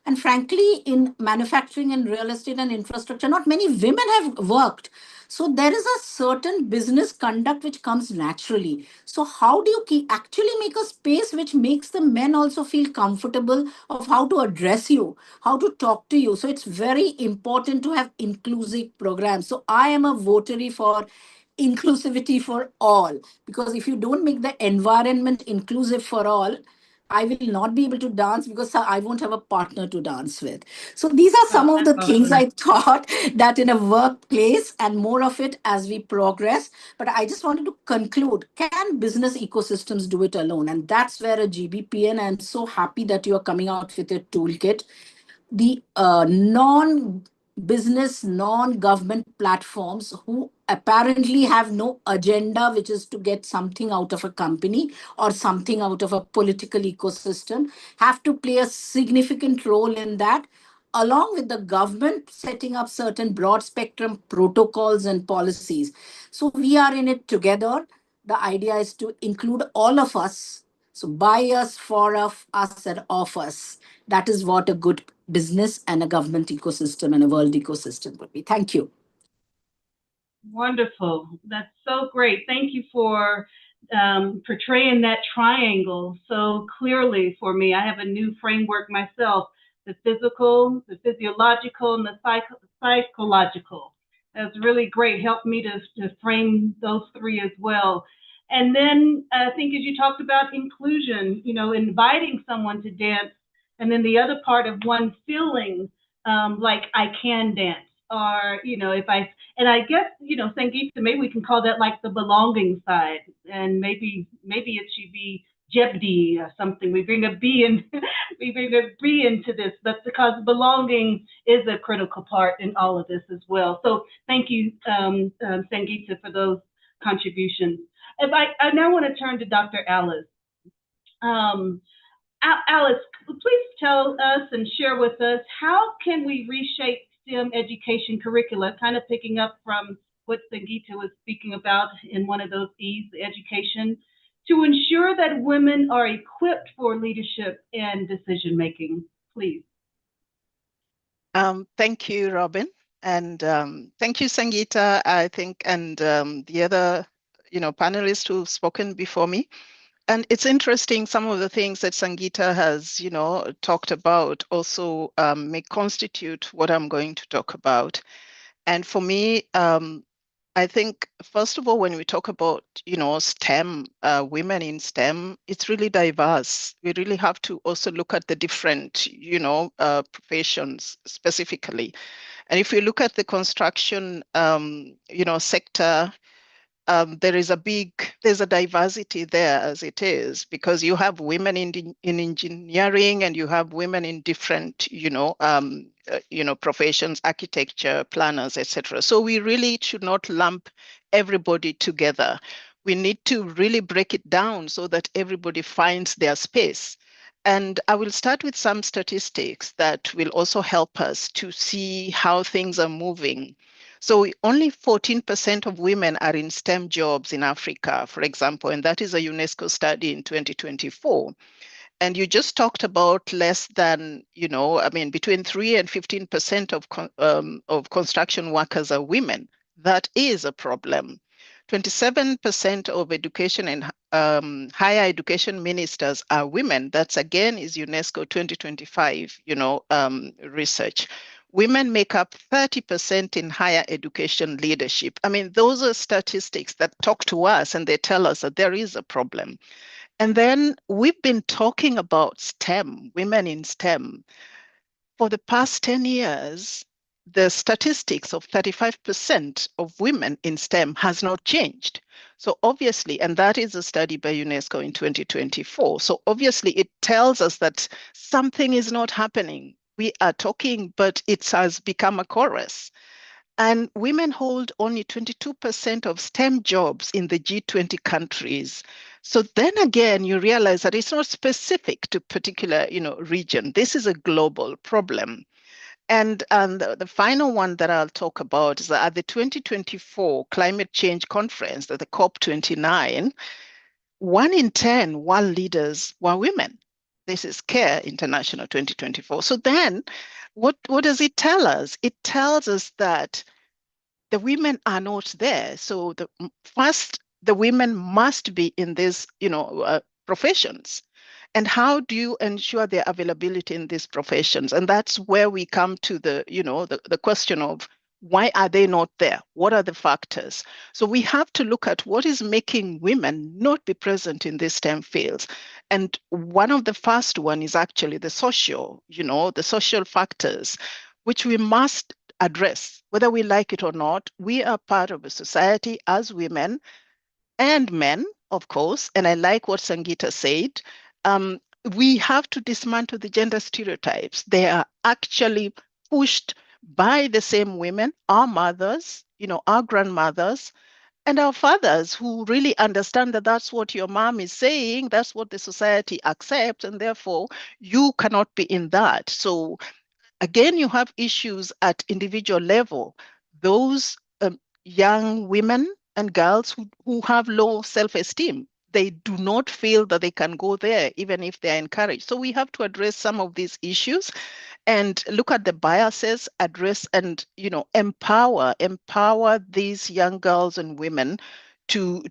And frankly, in manufacturing and real estate and infrastructure, not many women have worked. So there is a certain business conduct which comes naturally. So how do you actually make a space which makes the men also feel comfortable of how to address you, how to talk to you? So it's very important to have inclusive programs. So I am a votary for inclusivity for all, because if you don't make the environment inclusive for all, I will not be able to dance because I won't have a partner to dance with. So these are some Oh, of that's the things awesome. I thought that in a workplace, and more of it as we progress. But I just wanted to conclude, can business ecosystems do it alone? And that's where a GBPN, I'm so happy that you are coming out with a toolkit. The non-business, non-government platforms who apparently have no agenda, which is to get something out of a company or something out of a political ecosystem, have to play a significant role in that, along with the government setting up certain broad spectrum protocols and policies. So we are in it together. The idea is to include all of us. So by us, for of us, and of us. That is what a good business and a government ecosystem and a world ecosystem would be. Thank you. Wonderful. That's so great. Thank you for portraying that triangle so clearly for me. I have a new framework myself: the physical, the physiological, and the psychological. That's really great. Helped me to frame those three as well. And then I think as you talked about inclusion, inviting someone to dance, and then the other part of one feeling like I can dance, or and I guess, Sangeeta, maybe we can call that like the belonging side, and maybe it should be JEDI or something. We bring a B in, we bring a B into this, but because belonging is a critical part in all of this as well. So thank you, Sangeeta, for those contributions. If I now want to turn to Dr. Alice. Alice, please tell us and share with us, how can we reshape STEM education curricula, kind of picking up from what Sangeeta was speaking about in one of those E's, the education, to ensure that women are equipped for leadership and decision making, please? Thank you, Robin. And thank you, Sangeeta, I think, and the other, panelists who've spoken before me. And it's interesting, some of the things that Sangeeta has, talked about also may constitute what I'm going to talk about. And for me, I think, first of all, when we talk about, STEM, women in STEM, it's really diverse. We really have to also look at the different, professions specifically. And if we look at the construction, sector, there's a diversity there as it is, because you have women in engineering, and you have women in different, professions, architecture, planners, etc. So we really should not lump everybody together. We need to really break it down so that everybody finds their space. And I will start with some statistics that will also help us to see how things are moving. So only 14% of women are in STEM jobs in Africa, for example, and that is a UNESCO study in 2024. And you just talked about less than, between 3 and 15% of construction workers are women. That is a problem. 27% of education and higher education ministers are women. That's again is UNESCO 2025, research. Women make up 30% in higher education leadership. I mean, those are statistics that talk to us, and they tell us that there is a problem. And then we've been talking about STEM, women in STEM. For the past 10 years, the statistics of 35% of women in STEM has not changed. So obviously, and that is a study by UNESCO in 2024. So obviously it tells us that something is not happening. We are talking, but it has become a chorus. And women hold only 22% of STEM jobs in the G20 countries. So then again, you realize that it's not specific to particular, region. This is a global problem. And the final one that I'll talk about is that at the 2024 Climate Change Conference, the COP29, 1 in 10 world leaders were women. This is CARE International 2024. So then what does it tell us? It tells us that the women are not there. So first, the women must be in these, professions. And how do you ensure their availability in these professions? And that's where we come to the question of why are they not there? What are the factors? So we have to look at what is making women not be present in these STEM fields. And one of the first one is actually the social factors, which we must address, whether we like it or not. We are part of a society as women and men, of course. And I like what Sangeeta said. Um, we have to dismantle the gender stereotypes. They are actually pushed by the same women, our mothers, our grandmothers, and our fathers, who really understand that that's what your mom is saying, that's what the society accepts, and therefore you cannot be in that. So again, you have issues at individual level. Those young women and girls who have low self-esteem, they do not feel that they can go there, even if they're encouraged. So we have to address some of these issues and look at the biases, address and empower these young girls and women to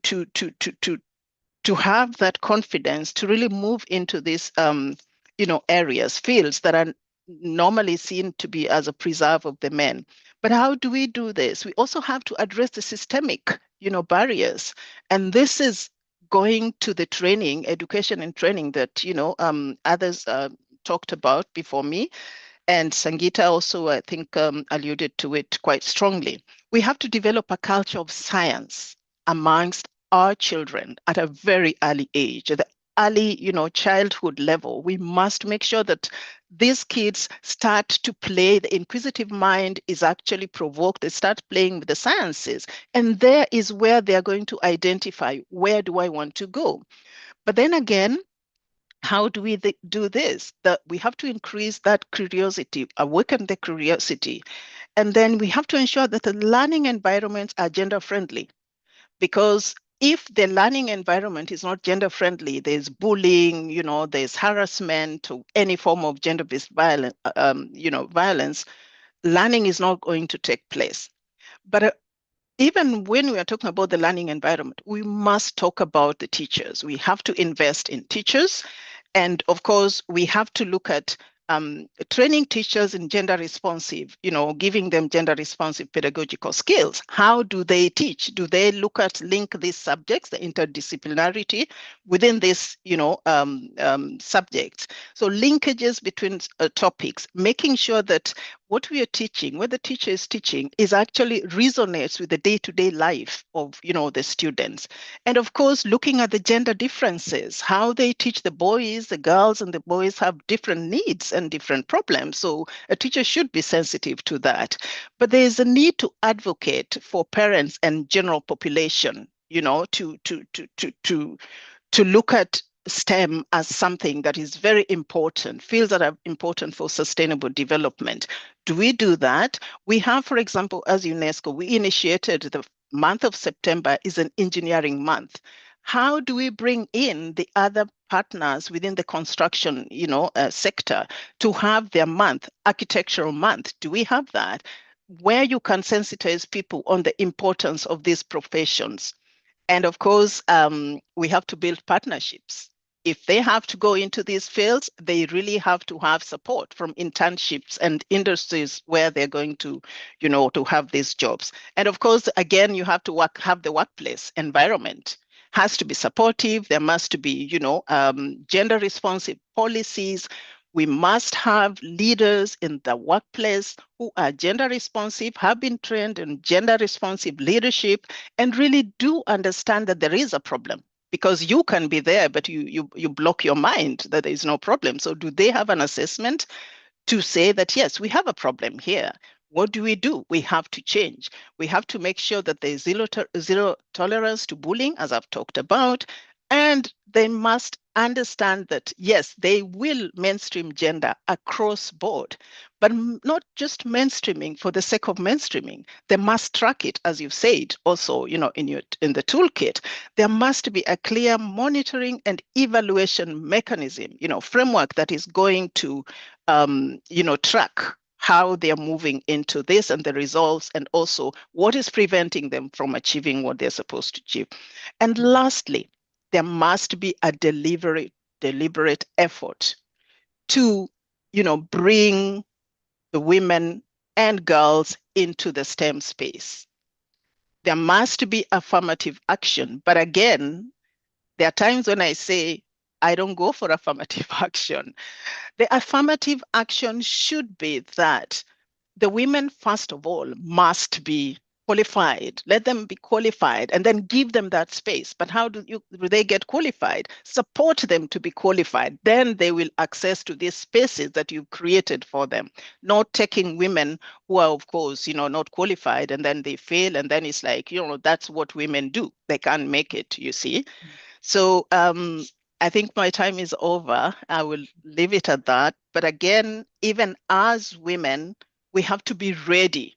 have that confidence to really move into these areas, fields that are normally seen to be as a preserve of the men. But how do we do this? We also have to address the systemic barriers, and this is going to the training, education and training that others talked about before me. And Sangeeta also, I think, alluded to it quite strongly. We have to develop a culture of science amongst our children at a very early age, at the early, childhood level. We must make sure that these kids start to play. The inquisitive mind is actually provoked. They start playing with the sciences. And there is where they are going to identify, where do I want to go? But then again, how do we do this? That we have to increase that curiosity, awaken the curiosity. And then we have to ensure that the learning environments are gender friendly. Because if the learning environment is not gender friendly, there's bullying, there's harassment or any form of gender-based violence, violence, learning is not going to take place. But even when we are talking about the learning environment, we must talk about the teachers. We have to invest in teachers. And of course, we have to look at training teachers in gender responsive, giving them gender responsive pedagogical skills. How do they teach? Do they link these subjects, the interdisciplinarity within these, subjects? So linkages between topics, making sure that what we are teaching, what the teacher is teaching, is actually resonates with the day-to-day life of, the students. And of course, looking at the gender differences, how they teach the boys, the girls, and the boys have different needs and different problems. So a teacher should be sensitive to that. But there is a need to advocate for parents and general population, to look at STEM as something that is very important, fields that are important for sustainable development. Do we do that? We have, for example, as UNESCO, we initiated the month of September is an engineering month. How do we bring in the other partners within the construction, sector to have their month, architectural month? Do we have that? Where you can sensitize people on the importance of these professions. And of course, we have to build partnerships. If they have to go into these fields, they really have to have support from internships and industries where they're going to, to have these jobs. And of course, again, you have to have the workplace environment has to be supportive. There must be, gender responsive policies. We must have leaders in the workplace who are gender responsive, have been trained in gender responsive leadership, and really do understand that there is a problem. Because you can be there, but you block your mind that there is no problem. So do they have an assessment to say that, yes, we have a problem here? What do? We have to change. We have to make sure that there's zero tolerance to bullying, as I've talked about. And they must understand that, yes, they will mainstream gender across board, but not just mainstreaming for the sake of mainstreaming. They must track it, as you've said, also, in the toolkit. There must be a clear monitoring and evaluation mechanism, framework that is going to, track how they are moving into this and the results, and also what is preventing them from achieving what they're supposed to achieve. And lastly, there must be a deliberate effort to, bring the women and girls into the STEM space. There must be affirmative action. But again, there are times when I say, I don't go for affirmative action. The affirmative action should be that the women, first of all, must be qualified. Let them be qualified and then give them that space. But how do they get qualified? Support them to be qualified. Then they will access to these spaces that you've created for them. Not taking women who are, of course, not qualified, and then they fail. And then it's like, that's what women do. They can't make it, you see. So I think my time is over. I will leave it at that. But again, even as women, we have to be ready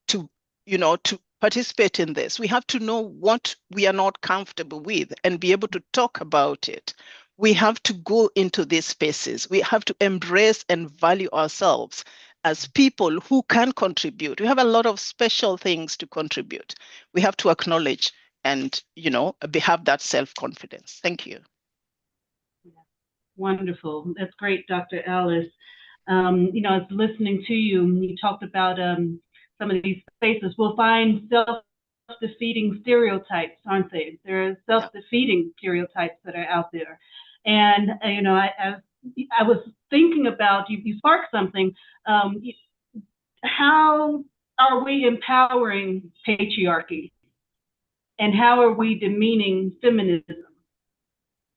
to, to participate in this. We have to know what we are not comfortable with and be able to talk about it. We have to go into these spaces. We have to embrace and value ourselves as people who can contribute. We have a lot of special things to contribute. We have to acknowledge and, have that self-confidence. Thank you. Wonderful. That's great, Dr. Alice. I was listening to you, and you talked about some of these spaces. We'll find self-defeating stereotypes, aren't they? There are self-defeating stereotypes that are out there. And, I was thinking about, you sparked something, how are we empowering patriarchy? And how are we demeaning feminism?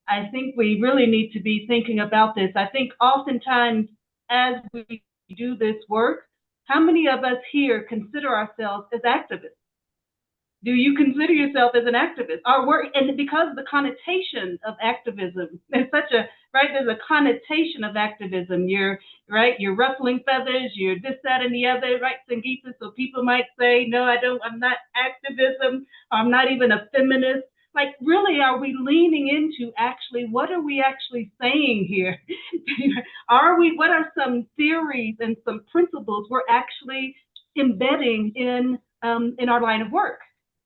I think we really need to be thinking about this. I think oftentimes as we do this work, how many of us here consider ourselves as activists? Do you consider yourself as an activist? Our work, and because of the connotation of activism, there's there's a connotation of activism. You're ruffling feathers, you're this, that, and the other, right, Sangeeta? So people might say, no, I'm not activism, I'm not even a feminist. Like, really, are we leaning into actually, what are we actually saying here? What are some theories and some principles we're actually embedding in our line of work?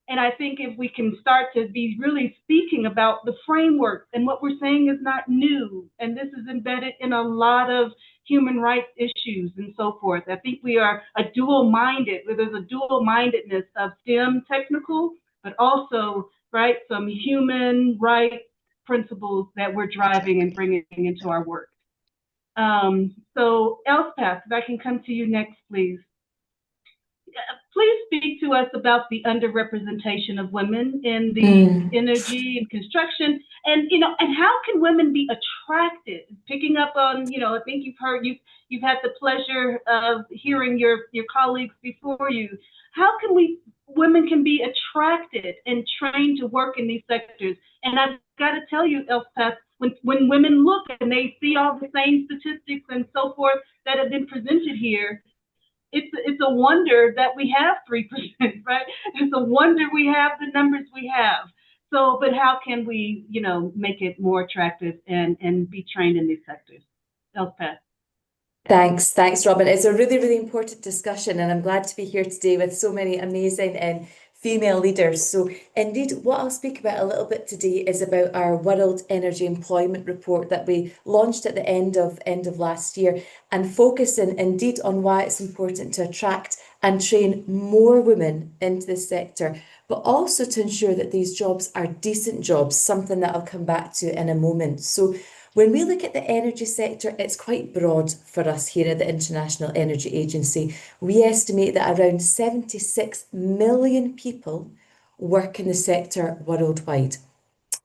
And I think if we can start to be really speaking about the framework, and what we're saying is not new, and this is embedded in a lot of human rights issues and so forth. I think we are there's a dual-mindedness of STEM technical, but also, right, some human rights principles that we're driving and bringing into our work. So Elspeth, if I can come to you next, please. Please speak to us about the underrepresentation of women in the energy and construction, and and how can women be attracted? Picking up on, I think you've had the pleasure of hearing your colleagues before you. How can women can be attracted and trained to work in these sectors? And I've got to tell you, Elspeth, when women look and they see all the same statistics and so forth that have been presented here, it's a wonder that we have 3%, right? It's a wonder we have the numbers we have. So, but how can we, make it more attractive and be trained in these sectors? Elspeth. Thanks, Robin. It's a really, really important discussion, and I'm glad to be here today with so many amazing female leaders. So indeed, what I'll speak about a little bit today is about our World Energy Employment Report that we launched at the end of last year, and focusing indeed on why it's important to attract and train more women into this sector, but also to ensure that these jobs are decent jobs, something that I'll come back to in a moment. So when we look at the energy sector, it's quite broad for us here at the International Energy Agency. We estimate that around 76 million people work in the sector worldwide.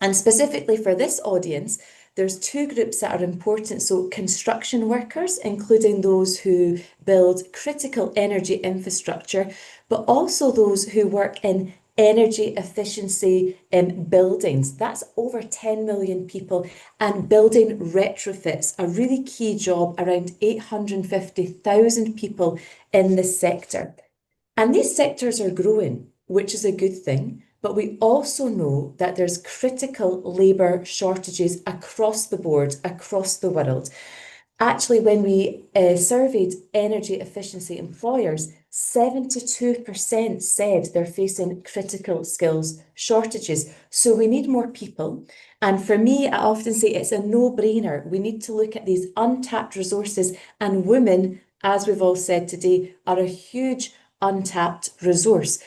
And specifically for this audience, there's two groups that are important. So construction workers, including those who build critical energy infrastructure, but also those who work in energy efficiency in buildings. That's over 10 million people. And building retrofits, a really key job, around 850,000 people in this sector. And these sectors are growing, which is a good thing. But we also know that there's critical labour shortages across the board, across the world. Actually, when we surveyed energy efficiency employers, 72% said they're facing critical skills shortages. So we need more people. And for me, I often say it's a no-brainer. We need to look at these untapped resources, and women, as we've all said today, are a huge untapped resource.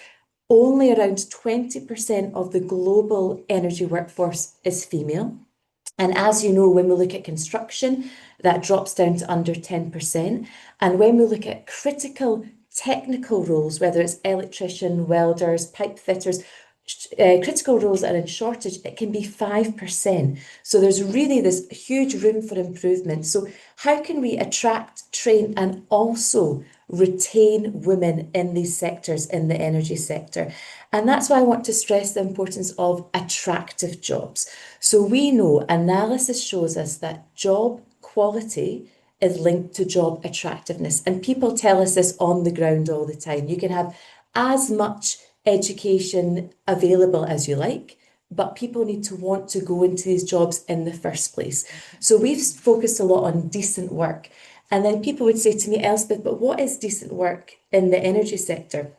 Only around 20% of the global energy workforce is female. And as you know, when we look at construction, that drops down to under 10%. And when we look at critical technical roles, whether it's electrician, welders, pipe fitters, critical roles are in shortage, it can be 5%. So there's really this huge room for improvement. So how can we attract, train, and also retain women in these sectors, in the energy sector? And that's why I want to stress the importance of attractive jobs. So we know analysis shows us that job quality is linked to job attractiveness. And people tell us this on the ground all the time. You can have as much education available as you like, but people need to want to go into these jobs in the first place. So we've focused a lot on decent work. And then people would say to me, Elspeth, but what is decent work in the energy sector?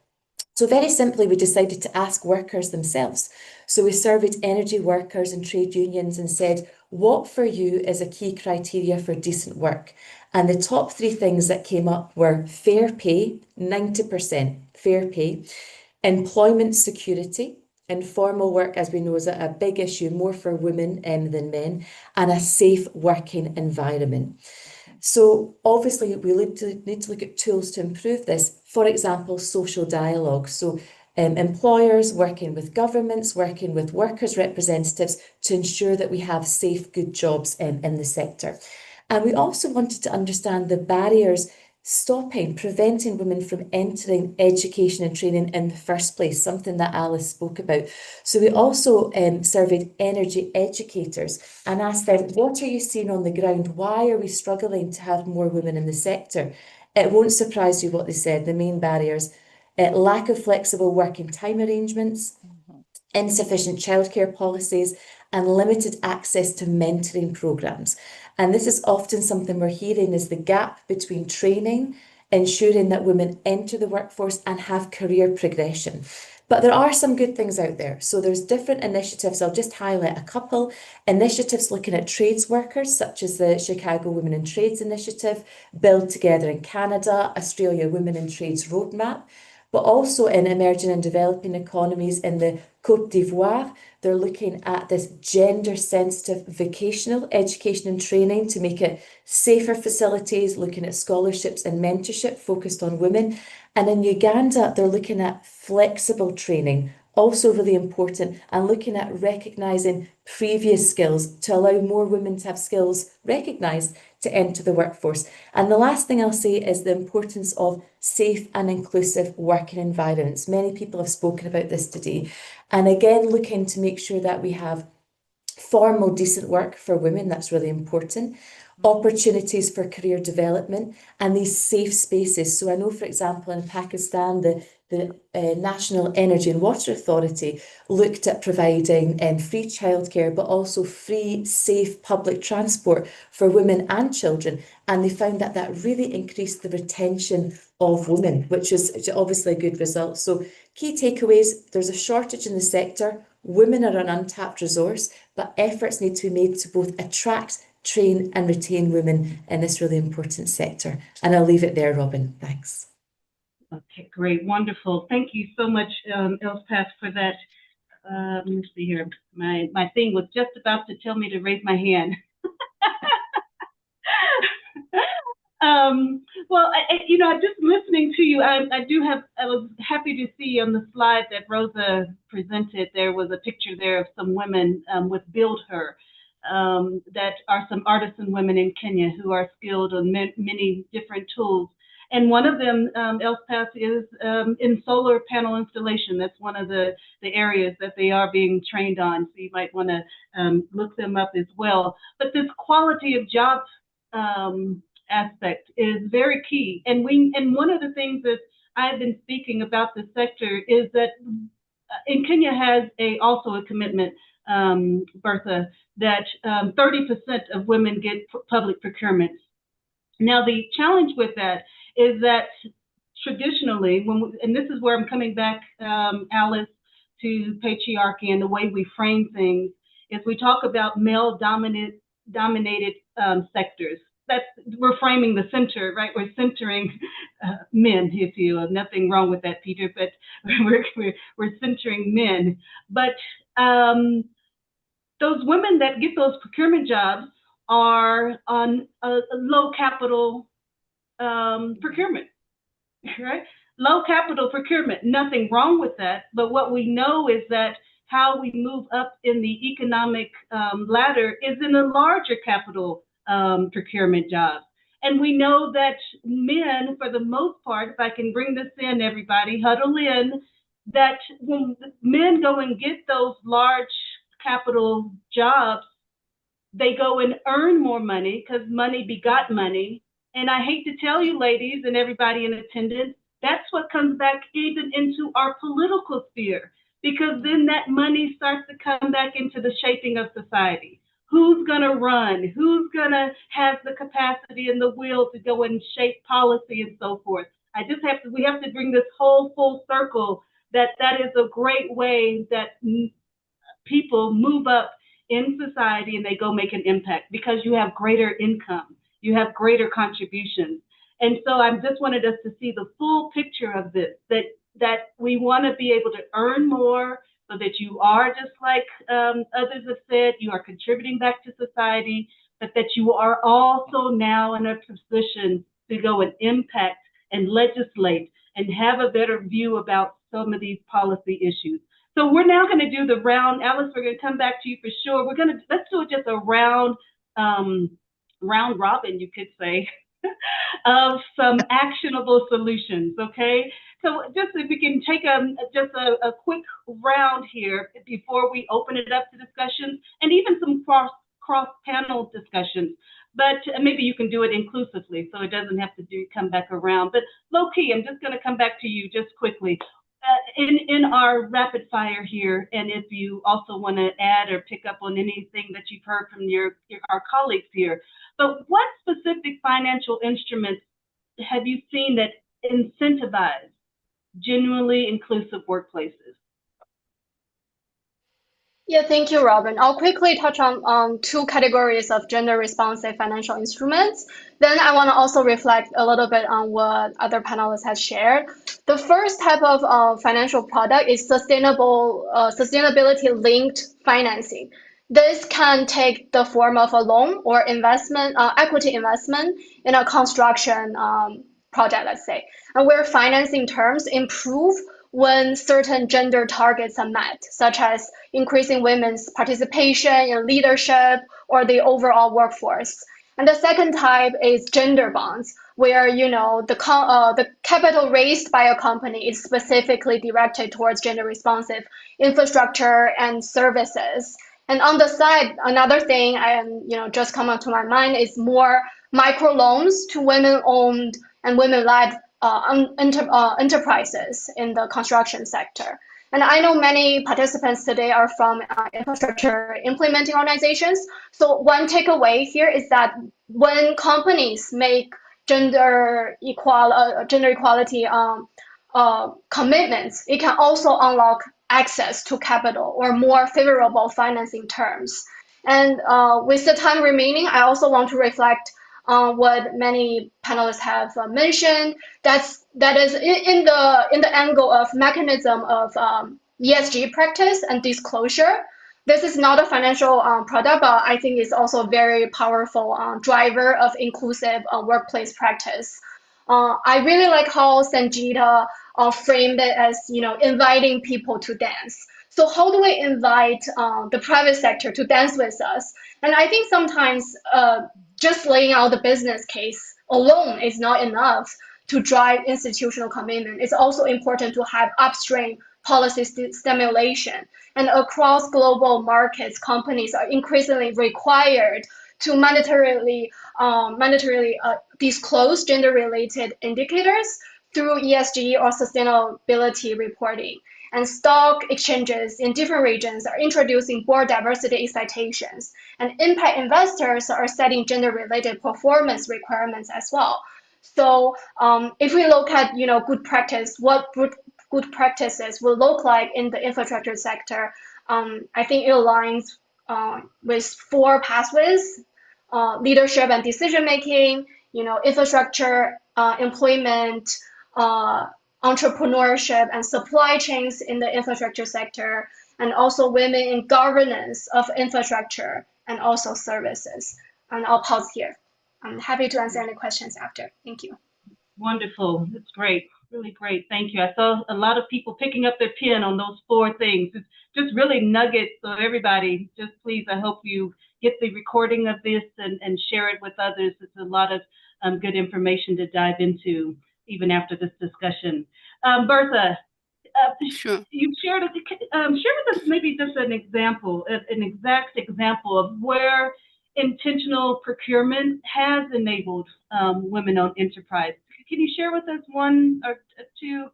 So very simply, we decided to ask workers themselves. So we surveyed energy workers and trade unions and said, what for you is a key criteria for decent work? And the top three things that came up were fair pay, 90% fair pay, employment security. Informal work, as we know, is a big issue, more for women than men, and a safe working environment. So obviously we need to look at tools to improve this. For example, social dialogue. So employers working with governments, working with workers' representatives to ensure that we have safe, good jobs in the sector. And we also wanted to understand the barriers preventing women from entering education and training in the first place, something that Alice spoke about. So we also surveyed energy educators and asked them, what are you seeing on the ground? Why are we struggling to have more women in the sector? It won't surprise you what they said. The main barriers, lack of flexible working time arrangements, insufficient childcare policies, and limited access to mentoring programs. And this is often something we're hearing is the gap between training, ensuring that women enter the workforce and have career progression. But there are some good things out there. So there's different initiatives. I'll just highlight a couple. Initiatives looking at trades workers, such as the Chicago Women in Trades Initiative, Build Together in Canada, Australia Women in Trades Roadmap, but also in emerging and developing economies in the Côte d'Ivoire. They're looking at this gender-sensitive vocational education and training to make it safer facilities, looking at scholarships and mentorship focused on women. And in Uganda, they're looking at flexible training, also really important, and looking at recognising previous skills to allow more women to have skills recognised to enter the workforce. And the last thing I'll say is the importance of safe and inclusive working environments. Many people have spoken about this today. And again, looking to make sure that we have formal, decent work for women, that's really important. Opportunities for career development and these safe spaces. So I know, for example, in Pakistan, the National Energy and Water Authority looked at providing free childcare, but also free, safe public transport for women and children. And they found that that really increased the retention of women, which is obviously a good result. So key takeaways, there's a shortage in the sector. Women are an untapped resource, but efforts need to be made to both attract, train and retain women in this really important sector. And I'll leave it there, Robin. Thanks. Okay, great, wonderful. Thank you so much, Elspeth, for that. Let me see here. My thing was just about to tell me to raise my hand. Well, just listening to you, I was happy to see on the slide that Rosa presented, there was a picture there of some women with Build Her, that are some artisan women in Kenya who are skilled on many different tools. And one of them, Elspeth, is in solar panel installation. That's one of the areas that they are being trained on. So you might want to look them up as well. But this quality of job aspect is very key. And one of the things that I've been speaking about the sector is that in Kenya has also a commitment, Bertha, that 30% of women get public procurements. Now, the challenge with that is that traditionally, and this is where I'm coming back, Alice, to patriarchy and the way we frame things, is we talk about male-dominated sectors. We're framing the center, right? We're centering men, if you will. Nothing wrong with that, Peter, but we're centering men. But those women that get those procurement jobs are on a low capital procurement, right? Low capital procurement, nothing wrong with that. But what we know is that how we move up in the economic ladder is in the larger capital procurement jobs. And we know that men, for the most part, if I can bring this in, everybody, huddle in, that when men go and get those large capital jobs, they go and earn more money because money begot money. And I hate to tell you, ladies and everybody in attendance, that's what comes back even into our political sphere, because then that money starts to come back into the shaping of society. Who's going to run? Who's going to have the capacity and the will to go and shape policy and so forth? We have to bring this whole full circle that is a great way that people move up in society and they go make an impact because you have greater income, you have greater contributions. And so I just wanted us to see the full picture of this, that we want to be able to earn more so that you are, just like others have said, you are contributing back to society, but that you are also now in a position to go and impact and legislate and have a better view about some of these policy issues. So we're now going to do the round. Alice, we're going to come back to you for sure. Let's do just a round robin, you could say, of some actionable solutions, okay? So just if we can take a quick round here before we open it up to discussions and even some cross-panel discussions. But maybe you can do it inclusively so it doesn't have to come back around. But low-key, I'm just going to come back to you just quickly. In our rapid fire here, and if you also want to add or pick up on anything that you've heard from our colleagues here, but what specific financial instruments have you seen that incentivize genuinely inclusive workplaces? Yeah, thank you, Robin. I'll quickly touch on two categories of gender-responsive financial instruments. Then I want to also reflect a little bit on what other panelists have shared. The first type of financial product is sustainability-linked financing. This can take the form of a loan or investment, equity investment in a construction project, let's say, and where financing terms improve when certain gender targets are met, such as increasing women's participation in leadership or the overall workforce. And the second type is gender bonds, where the capital raised by a company is specifically directed towards gender responsive infrastructure and services. And on the side, another thing just come up to my mind is more microloans to women-owned and women-led enterprises in the construction sector. And I know many participants today are from infrastructure implementing organizations. So one takeaway here is that when companies make gender equality commitments, it can also unlock access to capital or more favorable financing terms. And with the time remaining, I also want to reflect on what many panelists have mentioned. That is in the angle of mechanism of ESG practice and disclosure. This is not a financial product, but I think it's also a very powerful driver of inclusive workplace practice. I really like how Sanjita framed it as inviting people to dance. So how do we invite the private sector to dance with us? And I think sometimes just laying out the business case alone is not enough to drive institutional commitment. It's also important to have upstream policy stimulation. And across global markets, companies are increasingly required to mandatorily disclose gender-related indicators through ESG or sustainability reporting. And stock exchanges in different regions are introducing board diversity excitations. And impact investors are setting gender-related performance requirements as well. So if we look at good practice, what good practices will look like in the infrastructure sector, I think it aligns with 4 pathways: leadership and decision making, infrastructure, employment, entrepreneurship and supply chains in the infrastructure sector, and also women in governance of infrastructure and also services. And I'll pause here. I'm happy to answer any questions after. Thank you. Wonderful. That's great. Really great. Thank you. I saw a lot of people picking up their pen on those 4 things. It's just really nuggets. So everybody, just please, I hope you get the recording of this and share it with others. It's a lot of good information to dive into even after this discussion. Bertha, Sure. you shared share with us maybe just an example, an exact example of where intentional procurement has enabled women-owned enterprise. Can you share with us 1 or 2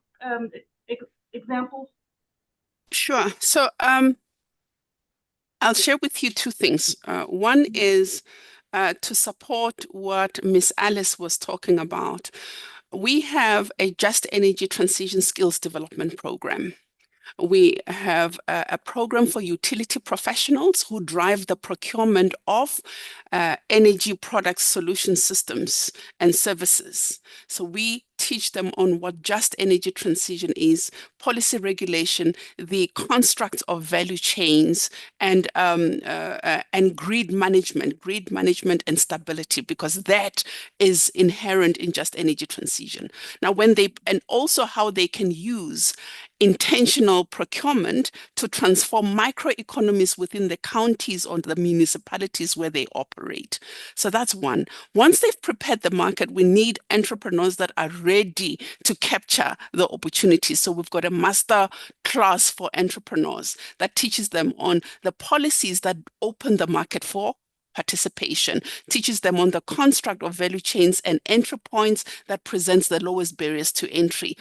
examples? Sure. So I'll share with you 2 things. One is to support what Miss Alice was talking about. We have a Just Energy Transition Skills Development Program. We have a program for utility professionals who drive the procurement of energy product solution systems and services. So we teach them on what just energy transition is, policy regulation, the construct of value chains, and grid management and stability, because that is inherent in just energy transition. Now, and also how they can use intentional procurement to transform microeconomies within the counties or the municipalities where they operate. So that's one. Once they've prepared the market, we need entrepreneurs that are ready to capture the opportunities. So we've got a master class for entrepreneurs that teaches them on the policies that open the market for participation, teaches them on the construct of value chains and entry points that presents the lowest barriers to entry,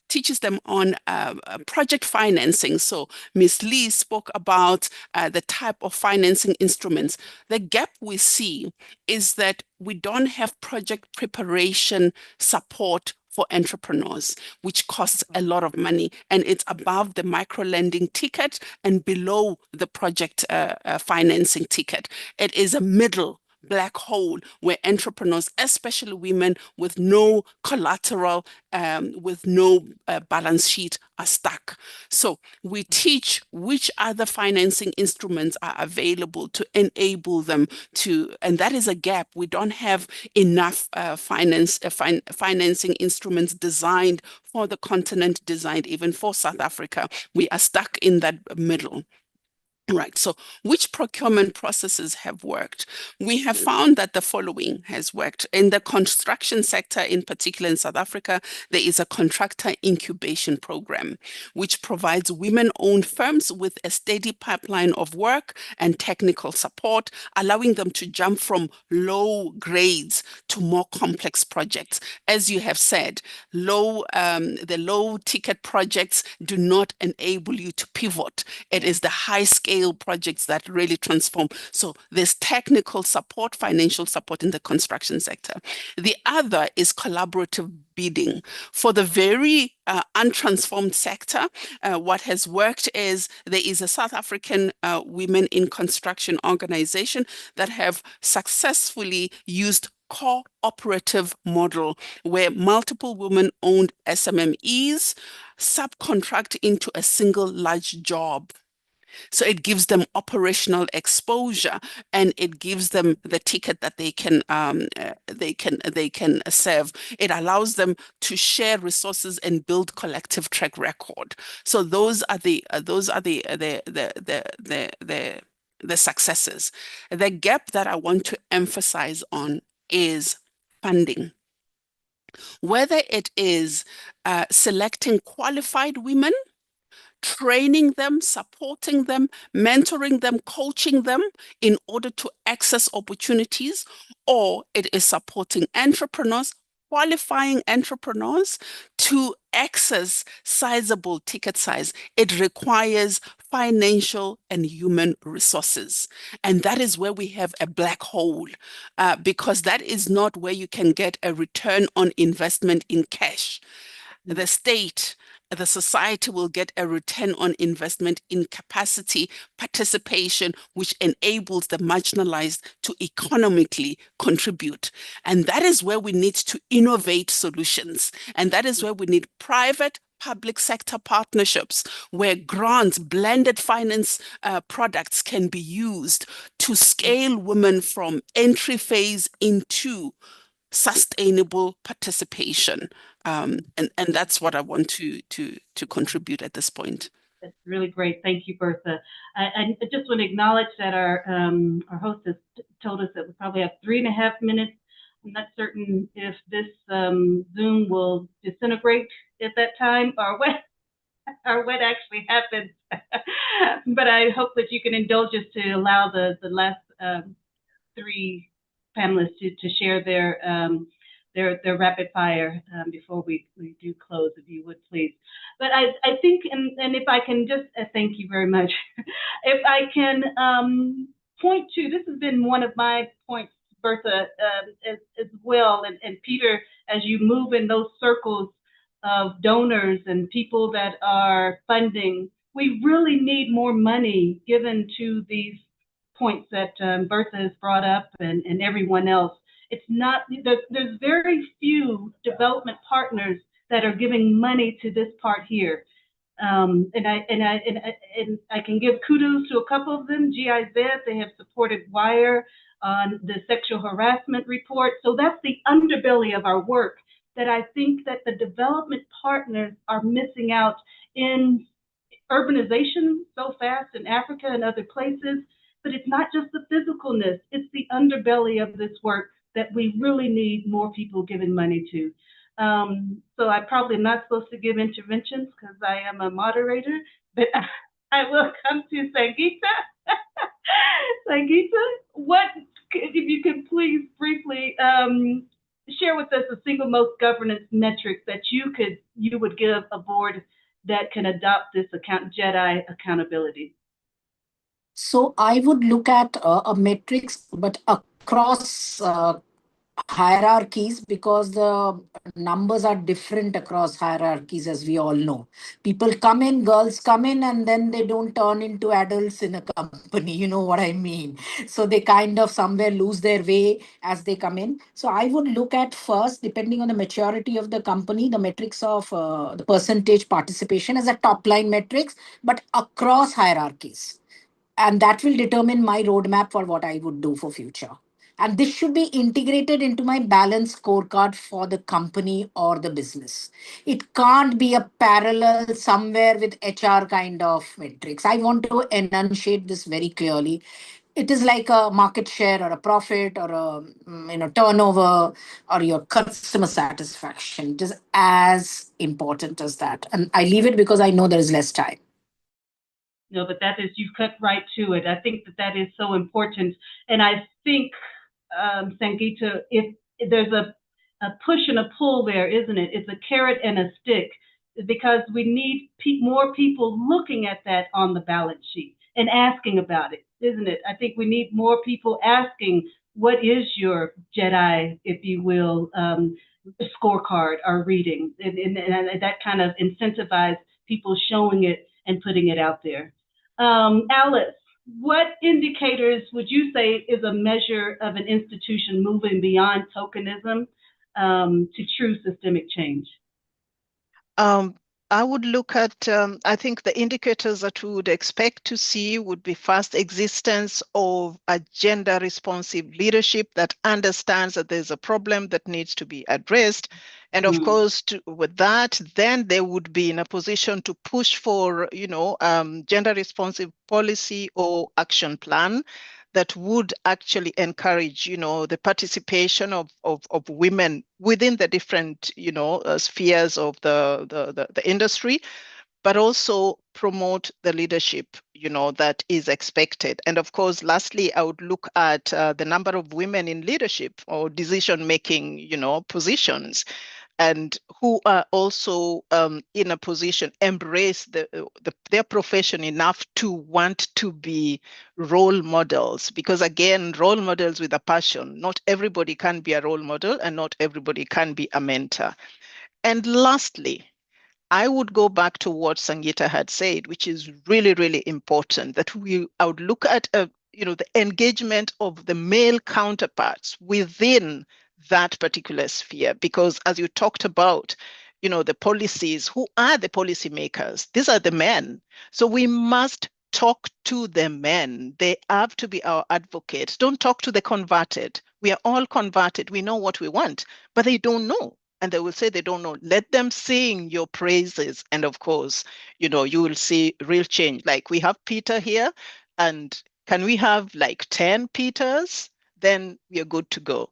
teaches them on project financing. So Ms. Lee spoke about the type of financing instruments. The gap we see is that we don't have project preparation support for entrepreneurs, which costs a lot of money, and it's above the micro lending ticket and below the project financing ticket. It is a middle black hole where entrepreneurs, especially women with no collateral, with no balance sheet, are stuck. So we teach which other financing instruments are available to enable them to, and that is a gap. We don't have enough financing instruments designed for the continent, designed even for South Africa. We are stuck in that middle. Right. So which procurement processes have worked? We have found that the following has worked. In the construction sector, in particular in South Africa, there is a contractor incubation program, which provides women-owned firms with a steady pipeline of work and technical support, allowing them to jump from low grades to more complex projects. As you have said, the low ticket projects do not enable you to pivot. It is the high scale projects that really transform. So there's technical support, financial support in the construction sector. The other is collaborative bidding. For the very untransformed sector, what has worked is there is a South African Women in Construction organization that have successfully used cooperative model where multiple women-owned SMMEs subcontract into a single large job. So it gives them operational exposure, and it gives them the ticket that they can serve. It allows them to share resources and build collective track record. So those are the successes. The gap that I want to emphasize on is funding. Whether it is selecting qualified women, training them, supporting them, mentoring them, coaching them in order to access opportunities, or it is supporting entrepreneurs, qualifying entrepreneurs to access sizable ticket size, it requires financial and human resources. And that is where we have a black hole, because that is not where you can get a return on investment in cash. The state, the society will get a return on investment in capacity participation, which enables the marginalized to economically contribute. And that is where we need to innovate solutions. And that is where we need private public sector partnerships where grants, blended finance products can be used to scale women from entry phase into sustainable participation. And that's what I want to contribute at this point. That's really great. Thank you, Bertha. I just want to acknowledge that our host has told us that we probably have 3.5 minutes. I'm not certain if this Zoom will disintegrate at that time or what actually happens. But I hope that you can indulge us to allow the last 3 panelists to share their rapid fire before we do close, if you would please. But I think, and if I can just thank you very much. If I can point to, this has been one of my points, Bertha, as well, and Peter, as you move in those circles of donors and people that are funding, we really need more money given to these points that Bertha has brought up and everyone else. It's not, there's very few development partners that are giving money to this part here. And I can give kudos to a couple of them. GIZ, they have supported WIRE on the sexual harassment report. So that's the underbelly of our work that I think that the development partners are missing out in urbanization so fast in Africa and other places. But it's not just the physicalness, it's the underbelly of this work that we really need more people giving money to. So I probably am not supposed to give interventions because I am a moderator, but I will come to Sangeeta. Sangeeta, if you could please briefly share with us the single most governance metrics that you would give a board that can adopt this JEDI accountability. So I would look at a matrix, but across hierarchies, because the numbers are different across hierarchies, as we all know. People come in, girls come in, and then they don't turn into adults in a company. You know what I mean? So they kind of somewhere lose their way as they come in. So I would look at first, depending on the maturity of the company, the metrics of the percentage participation as a top line metrics, but across hierarchies. And that will determine my roadmap for what I would do for future. And this should be integrated into my balance scorecard for the company or the business. It can't be a parallel somewhere with HR kind of metrics. I want to enunciate this very clearly. It is like a market share or a profit or a turnover or your customer satisfaction. It is as important as that. And I leave it because I know there is less time. No, but that is, you cut right to it. I think that is so important. And I think, Sangeeta, if there's a push and a pull there, isn't it? It's a carrot and a stick, because we need more people looking at that on the balance sheet and asking about it, isn't it? I think we need more people asking, what is your JEDI, if you will, scorecard or reading? And that kind of incentivizes people showing it and putting it out there. Alice, what indicators would you say is a measure of an institution moving beyond tokenism to true systemic change? I would look at, I think the indicators that we would expect to see would be first, existence of a gender responsive leadership that understands that there's a problem that needs to be addressed. And of course, with that, then they would be in a position to push for, gender responsive policy or action plan that would actually encourage, the participation of women within the different, spheres of the industry, but also promote the leadership, that is expected. And of course, lastly, I would look at the number of women in leadership or decision-making, positions. and who are also in a position, embrace their profession enough to want to be role models. Because again, role models with a passion. Not everybody can be a role model and not everybody can be a mentor. And lastly, I would go back to what Sangeeta had said, which is really, really important, that I would look at the engagement of the male counterparts within that particular sphere. Because as you talked about, the policies, who are the policymakers? These are the men. So we must talk to the men. They have to be our advocates. Don't talk to the converted. We are all converted. We know what we want, but they don't know. And they will say they don't know. Let them sing your praises. And of course, you will see real change. Like we have Peter here, and can we have like 10 Peters? Then we are good to go.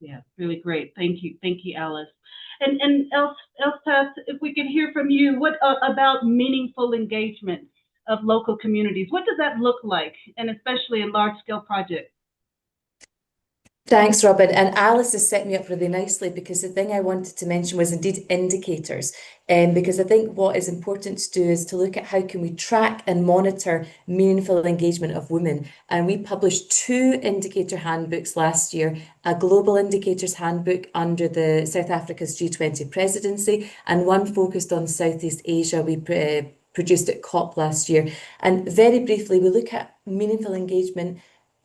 Yeah, really great. Thank you. Thank you, Alice. And Elspeth, if we could hear from you, what about meaningful engagement of local communities? What does that look like, and especially in large-scale projects? Thanks, Robin. And Alice has set me up really nicely, because the thing I wanted to mention was indeed indicators. Because I think what is important to do is to look at how can we track and monitor meaningful engagement of women. And we published 2 indicator handbooks last year, a global indicators handbook under the South Africa's G20 presidency, and one focused on Southeast Asia. We produced at COP last year. And very briefly, we look at meaningful engagement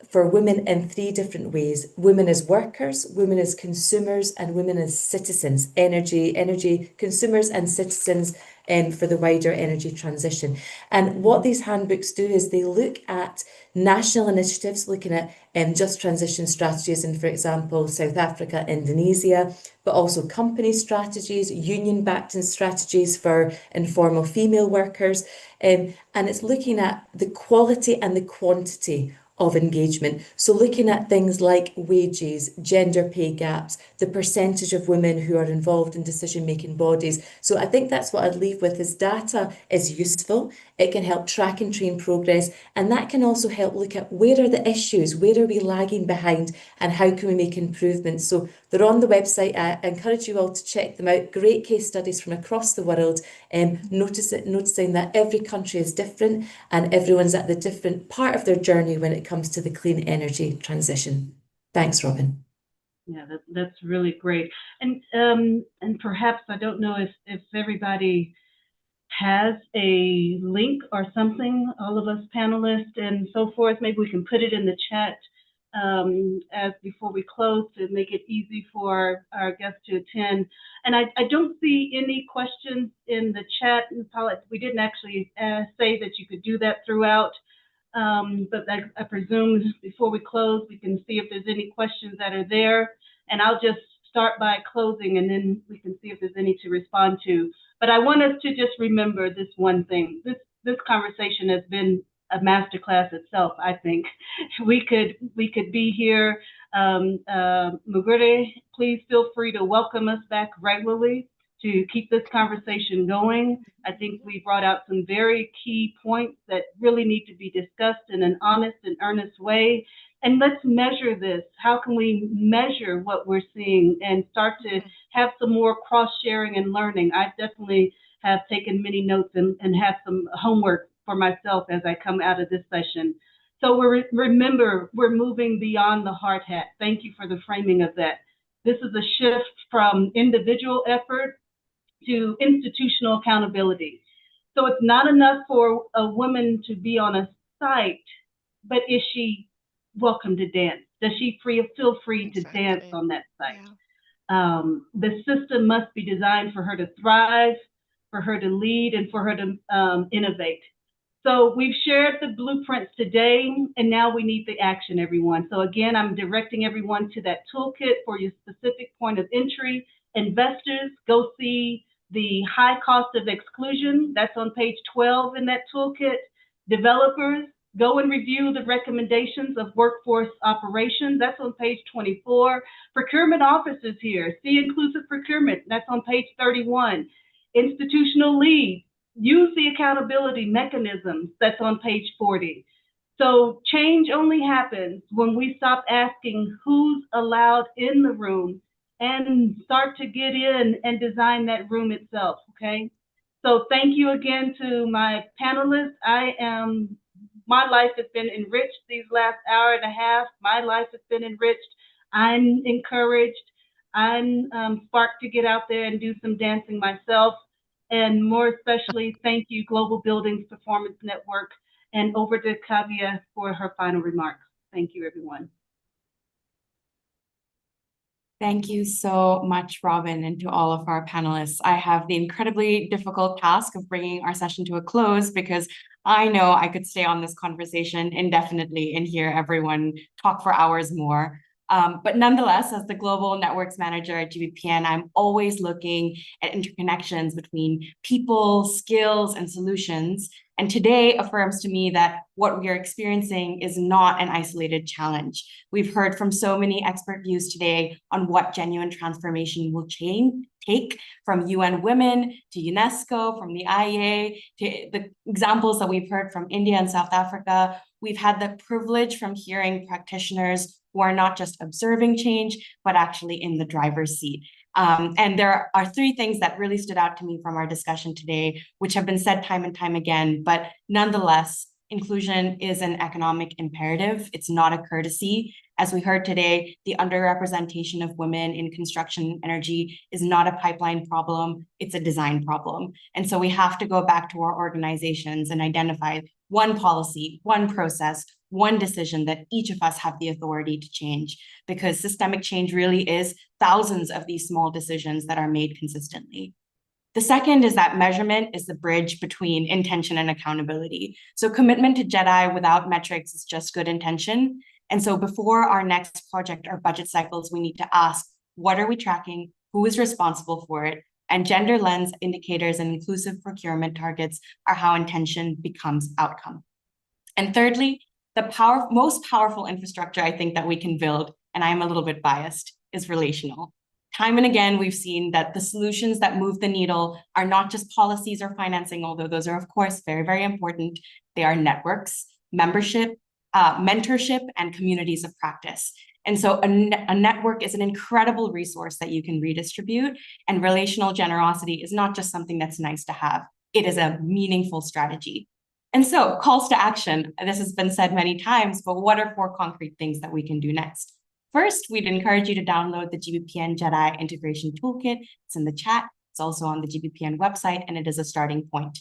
for women in 3 different ways: women as workers, women as consumers, and women as citizens, energy consumers and citizens for the wider energy transition. And what these handbooks do is they look at national initiatives, looking at just transition strategies in, for example, South Africa, Indonesia, but also company strategies, union-backed strategies for informal female workers. And it's looking at the quality and the quantity of engagement. So looking at things like wages, gender pay gaps, the percentage of women who are involved in decision-making bodies. So I think that's what I'd leave with, is data is useful. It can help track and train progress, and that can also help look at where are the issues, where are we lagging behind, and how can we make improvements. So they're on the website. I encourage you all to check them out. Great case studies from across the world, noticing that every country is different and everyone's at the different part of their journey when it comes to the clean energy transition. Thanks, Robin. Yeah, that's really great. And perhaps, I don't know if everybody has a link or something, all of us panelists and so forth. Maybe we can put it in the chat as before we close, to make it easy for our guests to attend. And I don't see any questions in the chat. We didn't actually say that you could do that throughout. But I presume before we close, we can see if there's any questions that are there. And I'll just start by closing, and then we can see if there's any to respond to. But I want us to just remember this one thing. This conversation has been a masterclass itself, I think. We could be here. Mugure, please feel free to welcome us back regularly to keep this conversation going. I think we brought out some very key points that really need to be discussed in an honest and earnest way. And let's measure this. How can we measure what we're seeing and start to have some more cross-sharing and learning? I definitely have taken many notes and have some homework for myself as I come out of this session. So remember, we're moving beyond the hard hat. Thank you for the framing of that. This is a shift from individual effort to institutional accountability. So it's not enough for a woman to be on a site, but is she welcome to dance? Does she feel free to dance on that site? Yeah. The system must be designed for her to thrive, for her to lead, and for her to innovate. So we've shared the blueprints today, and now we need the action, everyone. So again, I'm directing everyone to that toolkit for your specific point of entry. Investors, go see the high cost of exclusion. That's on page 12 in that toolkit. Developers, go and review the recommendations of workforce operations. That's on page 24. Procurement officers here, see inclusive procurement. That's on page 31. Institutional leads, use the accountability mechanisms. That's on page 40. So change only happens when we stop asking who's allowed in the room and start to get in and design that room itself, okay? So thank you again to my panelists. My life has been enriched these last hour and a half. My life has been enriched. I'm encouraged. I'm sparked to get out there and do some dancing myself. And more especially, thank you, Global Buildings Performance Network, and over to Kavya for her final remarks. Thank you, everyone. Thank you so much, Robin, and to all of our panelists. I have the incredibly difficult task of bringing our session to a close because I know I could stay on this conversation indefinitely and hear everyone talk for hours more. But nonetheless, as the Global Networks Manager at GBPN, I'm always looking at interconnections between people, skills, and solutions. And today affirms to me that what we are experiencing is not an isolated challenge. We've heard from so many expert views today on what genuine transformation will take, from UN Women to UNESCO, from the IEA to the examples that we've heard from India and South Africa. We've had the privilege from hearing practitioners who are not just observing change, but actually in the driver's seat. And there are three things that really stood out to me from our discussion today, which have been said time and time again, but nonetheless, inclusion is an economic imperative. It's not a courtesy. As we heard today, the underrepresentation of women in construction energy is not a pipeline problem, it's a design problem. And so we have to go back to our organizations and identify one policy, one process, one decision that each of us have the authority to change, because systemic change really is thousands of these small decisions that are made consistently. The second is that measurement is the bridge between intention and accountability. So commitment to JEDI without metrics is just good intention. And so before our next project or budget cycles, we need to ask, what are we tracking? Who is responsible for it? And gender lens indicators and inclusive procurement targets are how intention becomes outcome. And thirdly, the most powerful infrastructure I think that we can build, and I'm a little bit biased, is relational. Time and again, we've seen that the solutions that move the needle are not just policies or financing, although those are, of course, very, very important. They are networks, membership, mentorship, and communities of practice. And so a network is an incredible resource that you can redistribute, and relational generosity is not just something that's nice to have. It is a meaningful strategy. And so calls to action, this has been said many times, but what are 4 concrete things that we can do next? First, we'd encourage you to download the GBPN JEDI Integration Toolkit. It's in the chat. It's also on the GBPN website, and it is a starting point.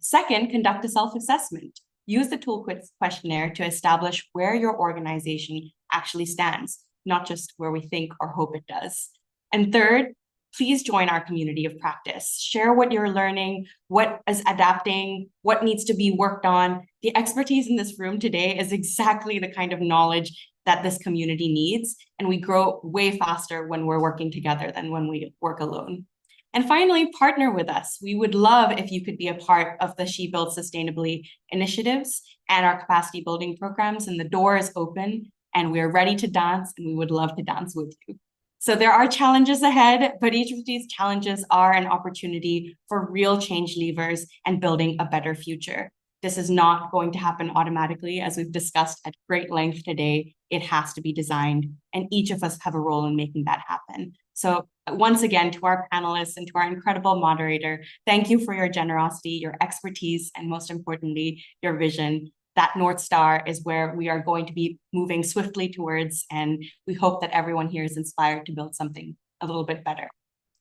Second, conduct a self-assessment. Use the toolkit questionnaire to establish where your organization actually stands, not just where we think or hope it does. And third, please join our community of practice. Share what you're learning, what is adapting, what needs to be worked on. The expertise in this room today is exactly the kind of knowledge that this community needs, and we grow way faster when we're working together than when we work alone. And finally, partner with us. We would love if you could be a part of the She Builds Sustainably initiatives and our capacity building programs, and the door is open, and we're ready to dance, and we would love to dance with you. So there are challenges ahead, but each of these challenges are an opportunity for real change levers and building a better future. This is not going to happen automatically, as we've discussed at great length today. It has to be designed, and each of us have a role in making that happen. So once again, to our panelists and to our incredible moderator, thank you for your generosity, your expertise, and most importantly, your vision. That North Star is where we are going to be moving swiftly towards, and we hope that everyone here is inspired to build something a little bit better.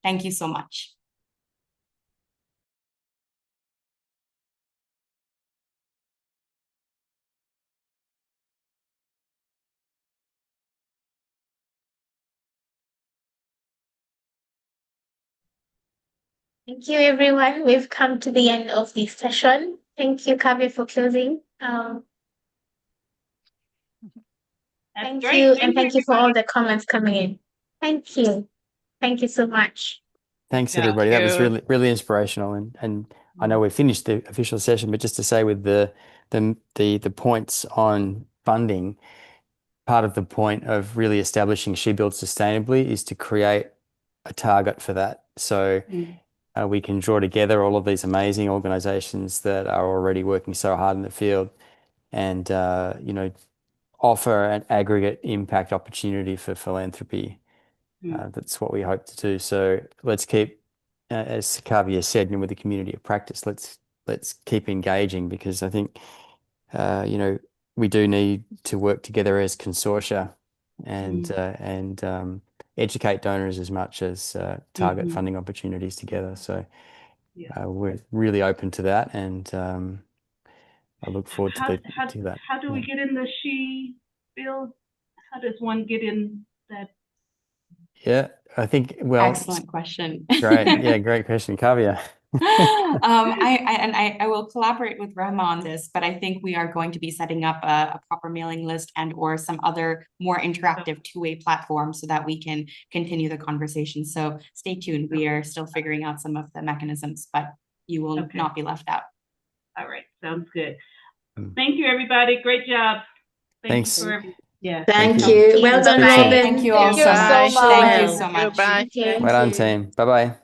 Thank you so much. Thank you, everyone. We've come to the end of the session. Thank you, Kavya, for closing. Thank you, and thank you for all the comments coming in. Thank you. Thank you so much. Thanks, Thank everybody. That was you. really inspirational. And I know we finished the official session, but just to say with the points on funding, part of the point of really establishing She Builds Sustainably is to create a target for that. So we can draw together all of these amazing organizations that are already working so hard in the field and, offer an aggregate impact opportunity for philanthropy. That's what we hope to do. So let's keep, as Kavya said, with the community of practice, let's keep engaging, because I think, we do need to work together as consortia and educate donors as much as target funding opportunities together. So we're really open to that, and I look forward to that. How do we get in the SHE field? How does one get in that? Yeah, I think, well, excellent question. Great. Yeah, great question, Kavya. I will collaborate with Rehma on this, but I think we are going to be setting up a proper mailing list and or some other more interactive two-way platform so that we can continue the conversation. So stay tuned. We are still figuring out some of the mechanisms, but you will not be left out. All right, sounds good. Thank you, everybody. Great job. Thanks. Thank you. Well done, Robin. Thank you all so much. Thank you so much. Well done, team. Bye-bye.